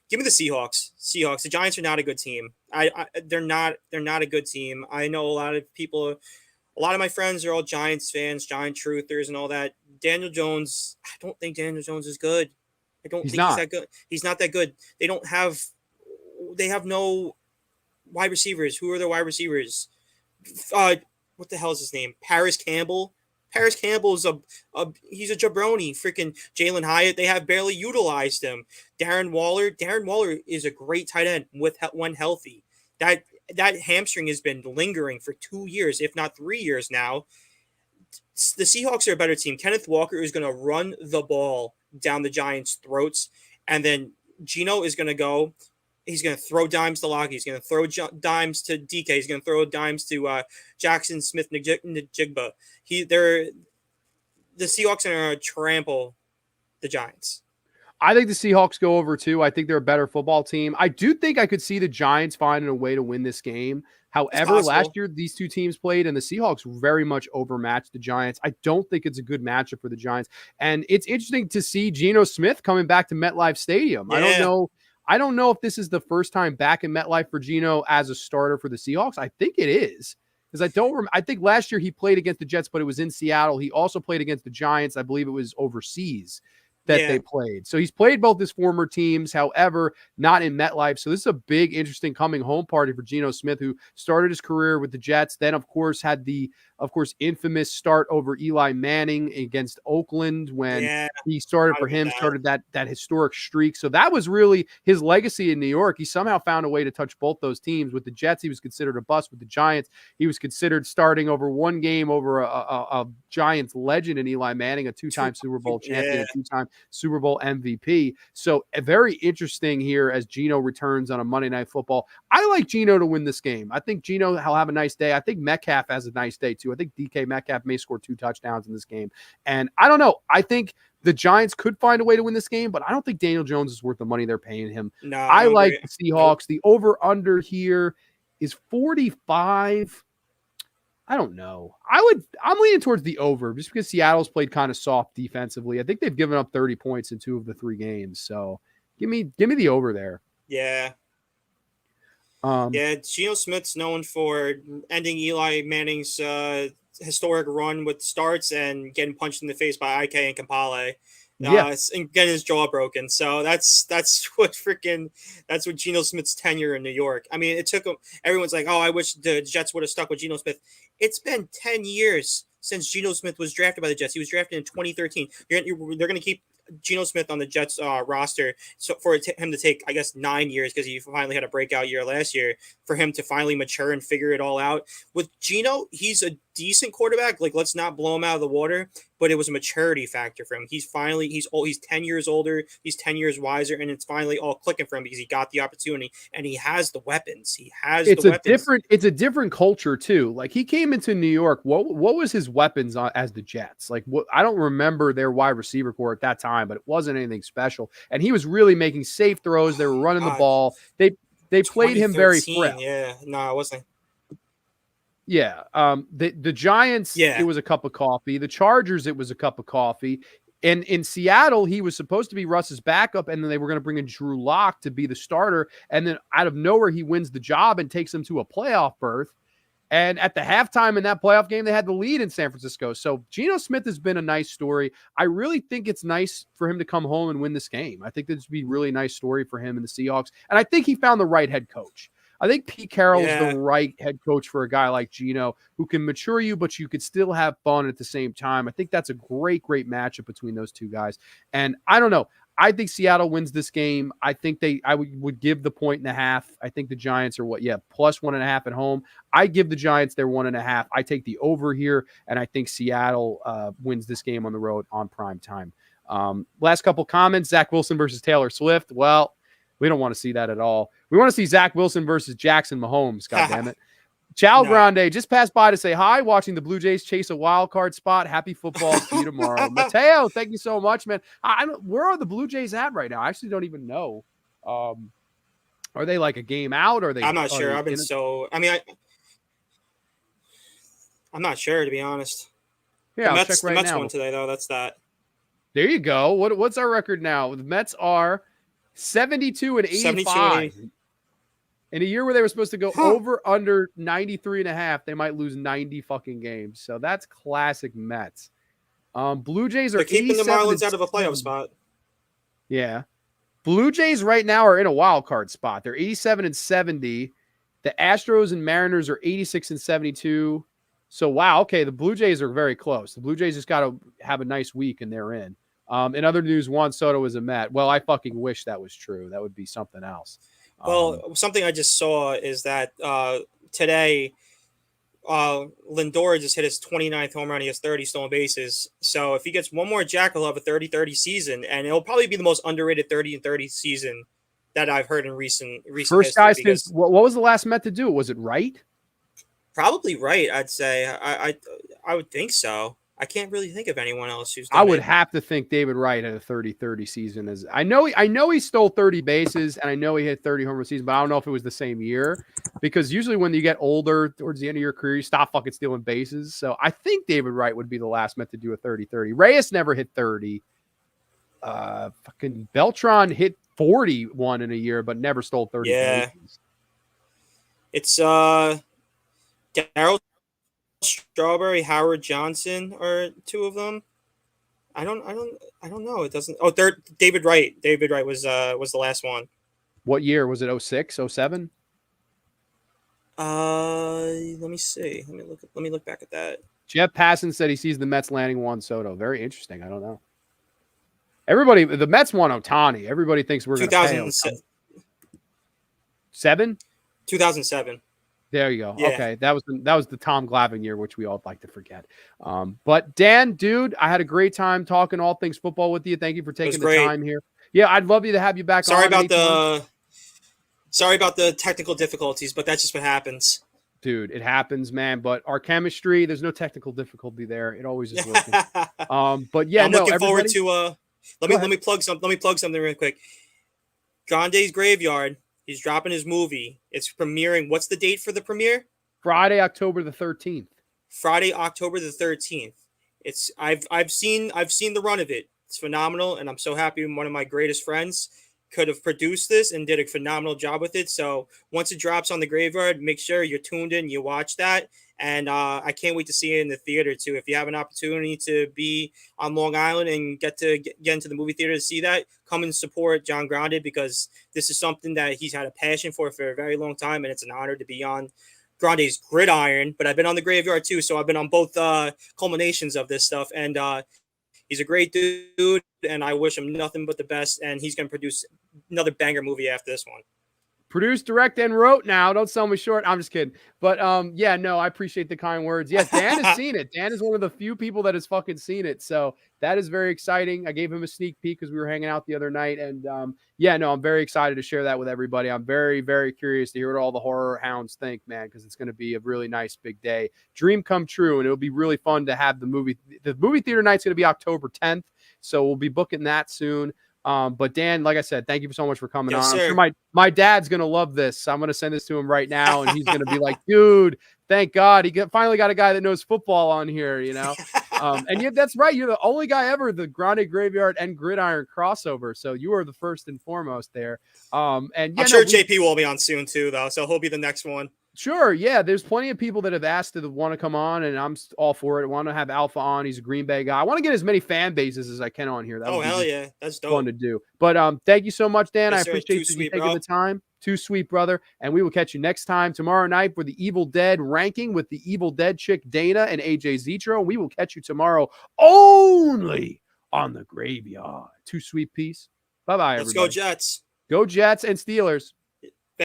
give me the Seahawks. Seahawks. The Giants are not a good team. They're not a good team. I know a lot of my friends are all Giants fans, Giant truthers, and all that. Daniel Jones. I don't think Daniel Jones is good. I don't think he's that good. He's not that good. They have no wide receivers. Who are their wide receivers? What the hell is his name? Paris Campbell. Paris Campbell is he's a jabroni. Freaking Jalen Hyatt. They have barely utilized him. Darren Waller is a great tight end when healthy. That hamstring has been lingering for 2 years, if not 3 years now. The Seahawks are a better team. Kenneth Walker is going to run the ball down the Giants' throats, and then Geno is going to go. He's going to throw dimes to Locke. He's going to throw dimes to DK. He's going to throw dimes to Jackson Smith-Njigba. The Seahawks are going to trample the Giants. I think the Seahawks go over too. I think they're a better football team. I do think I could see the Giants finding a way to win this game. However, last year these two teams played and the Seahawks very much overmatched the Giants. I don't think it's a good matchup for the Giants. And it's interesting to see Geno Smith coming back to MetLife Stadium. Yeah. I don't know if this is the first time back in MetLife for Geno as a starter for the Seahawks. I think it is. Because I think last year he played against the Jets, but it was in Seattle. He also played against the Giants. I believe it was overseas that they played. So he's played both his former teams, however, not in MetLife. So this is a big, interesting coming home party for Geno Smith, who started his career with the Jets, then, of course, had the infamous start over Eli Manning against Oakland when he started that historic streak. So that was really his legacy in New York. He somehow found a way to touch both those teams. With the Jets, he was considered a bust. With the Giants, he was considered starting over one game over a Giants legend in Eli Manning, a two-time Super Bowl champion, a two-time Super Bowl MVP. So very interesting here as Geno returns on a Monday Night Football. I like Geno to win this game. I think Geno will have a nice day. I think Metcalf has a nice day too. I think DK Metcalf may score 2 touchdowns in this game. And I don't know. I think the Giants could find a way to win this game, but I don't think Daniel Jones is worth the money they're paying him. No, I like the Seahawks. The over-under here is 45. I don't know. I'm leaning towards the over just because Seattle's played kind of soft defensively. I think they've given up 30 points in 2 of the 3 games. So give me the over there. Yeah. Geno Smith's known for ending Eli Manning's historic run with starts and getting punched in the face by IK and Kampale. And getting his jaw broken. So that's what Geno Smith's tenure in New York. I mean, it took him. Everyone's like, "Oh, I wish the Jets would have stuck with Geno Smith." It's been 10 years since Geno Smith was drafted by the Jets. He was drafted in 2013. They're going to keep Geno Smith on the Jets roster so for him to take, I guess, 9 years because he finally had a breakout year last year for him to finally mature and figure it all out. With Geno, he's a decent quarterback. Like, let's not blow him out of the water, but it was a maturity factor for him. He's 10 years older. He's 10 years wiser, and it's finally all clicking for him because he got the opportunity and he has the weapons. It's a different culture too. Like, he came into New York. What was his weapons as the Jets? Like, I don't remember their wide receiver core at that time, but it wasn't anything special. And he was really making safe throws. They were running the ball. They played him very frail. Yeah, no, it wasn't. Yeah. The Giants, it was a cup of coffee. The Chargers, it was a cup of coffee. And in Seattle, he was supposed to be Russ's backup, and then they were going to bring in Drew Lock to be the starter. And then out of nowhere, he wins the job and takes them to a playoff berth. And at the halftime in that playoff game, they had the lead in San Francisco. So Geno Smith has been a nice story. I really think it's nice for him to come home and win this game. I think this would be a really nice story for him and the Seahawks. And I think he found the right head coach. I think Pete Carroll is the right head coach for a guy like Geno who can mature you, but you could still have fun at the same time. I think that's a great, great matchup between those two guys. And I don't know. I think Seattle wins this game. I think I would give the 1.5. I think the Giants are plus 1.5 at home. I give the Giants their 1.5. I take the over here, and I think Seattle wins this game on the road on prime time. Last couple comments: Zach Wilson versus Taylor Swift. Well, we don't want to see that at all. We want to see Zach Wilson versus Jackson Mahomes. God damn it. Chow Grande just passed by to say hi, watching the Blue Jays chase a wild card spot. Happy football. See you tomorrow. Mateo, thank you so much, man. Where are the Blue Jays at right now? I actually don't even know. Are they like a game out? Or are they? I'm not sure. I'm not sure, to be honest. Yeah, the I'll check right Mets now. won today, though. That's that. There you go. What's our record now? The Mets are 72 and 85. In a year where they were supposed to go over under 93.5, they might lose 90 fucking games. So that's classic Mets. Blue Jays are keeping the Marlins out of a playoff spot. Yeah. Blue Jays right now are in a wild card spot. They're 87 and 70. The Astros and Mariners are 86 and 72. So, wow, okay, the Blue Jays are very close. The Blue Jays just got to have a nice week, and they're in. In other news, Juan Soto is a Met. Well, I fucking wish that was true. That would be something else. Well, something I just saw is that today Lindor just hit his 29th home run. He has 30 stolen bases. So if he gets one more jack, he'll have a 30-30 season, and it'll probably be the most underrated 30-30 season that I've heard in recent First guy since what was the last Met to do it? Was it Wright? Probably right. I'd say I would think so. I can't really think of anyone else who's done I would it. have to think David Wright had a 30-30 season. As I know he stole 30 bases, and I know he hit 30 home run season, but I don't know if it was the same year, because usually when you get older towards the end of your career, you stop fucking stealing bases. So I think David Wright would be the last Met to do a 30-30. Reyes never hit 30. Fucking Beltran hit 41 in a year, but never stole 30 bases. It's Darryl Strawberry, Howard Johnson are two of them. I don't know. It doesn't. Oh, third David Wright. David Wright was the last one. What year was it? 06, 07? Let me see. Let me look back at that. Jeff Passan said he sees the Mets landing Juan Soto. Very interesting. I don't know. Everybody, the Mets want Ohtani. Everybody thinks we're going to pay him. 2007. There you go. Yeah. Okay, that was the Tom Glavine year, which we all like to forget. But Dan, dude, I had a great time talking all things football with you. Thank you for taking the time here. Yeah, I'd love you to have you back. Sorry about the technical difficulties, but that's just what happens. Dude, it happens, man. But our chemistry, there's no technical difficulty there. It always is working. But yeah, I'm looking forward to. Let me plug something real quick. Grande's Graveyard. He's dropping his movie. It's premiering. What's the date for the premiere? Friday, October the 13th. Friday, October the 13th. It's I've seen the run of it. It's phenomenal, and I'm so happy one of my greatest friends could have produced this and did a phenomenal job with it. So once it drops on the Graveyard, make sure you're tuned in, you watch that. And I can't wait to see it in the theater too. If you have an opportunity to be on Long Island and get into the movie theater to see that, come and support John Grande, because this is something that he's had a passion for a very long time, and it's an honor to be on Grande's Gridiron. But I've been on the Graveyard too, so I've been on both culminations of this stuff. And he's a great dude, and I wish him nothing but the best. And he's going to produce another banger movie after this one. Produced, direct, and wrote now. Don't sell me short. I'm just kidding. But yeah, no, I appreciate the kind words. Yes, Dan has seen it. Dan is one of the few people that has fucking seen it. So that is very exciting. I gave him a sneak peek because we were hanging out the other night. And yeah, no, I'm very excited to share that with everybody. I'm very, very curious to hear what all the horror hounds think, man, because it's going to be a really nice big day. Dream come true. And it'll be really fun to have the movie. The movie theater night's going to be October 10th. So we'll be booking that soon. But Dan, like I said, thank you so much for coming on. Sir. I'm sure my dad's going to love this. I'm going to send this to him right now, and he's going to be like, dude, thank God he finally got a guy that knows football on here, you know? And yeah, that's right. You're the only guy ever, the Grande Graveyard and Gridiron crossover. So you are the first and foremost there. And yeah, I'm sure JP will be on soon too, though. So he'll be the next one. Sure. Yeah. There's plenty of people that have asked to want to come on, and I'm all for it. I want to have Alpha on. He's a Green Bay guy. I want to get as many fan bases as I can on here. Oh, hell yeah. That's dope. Fun to do. But thank you so much, Dan. Yes, I appreciate you taking the time. Too sweet, brother. And we will catch you next time tomorrow night for the Evil Dead ranking with the Evil Dead chick Dana and AJ Zetro. We will catch you tomorrow only on the Graveyard. Too sweet, peace. Bye-bye, Let's everybody. go Jets. Go Jets and Steelers.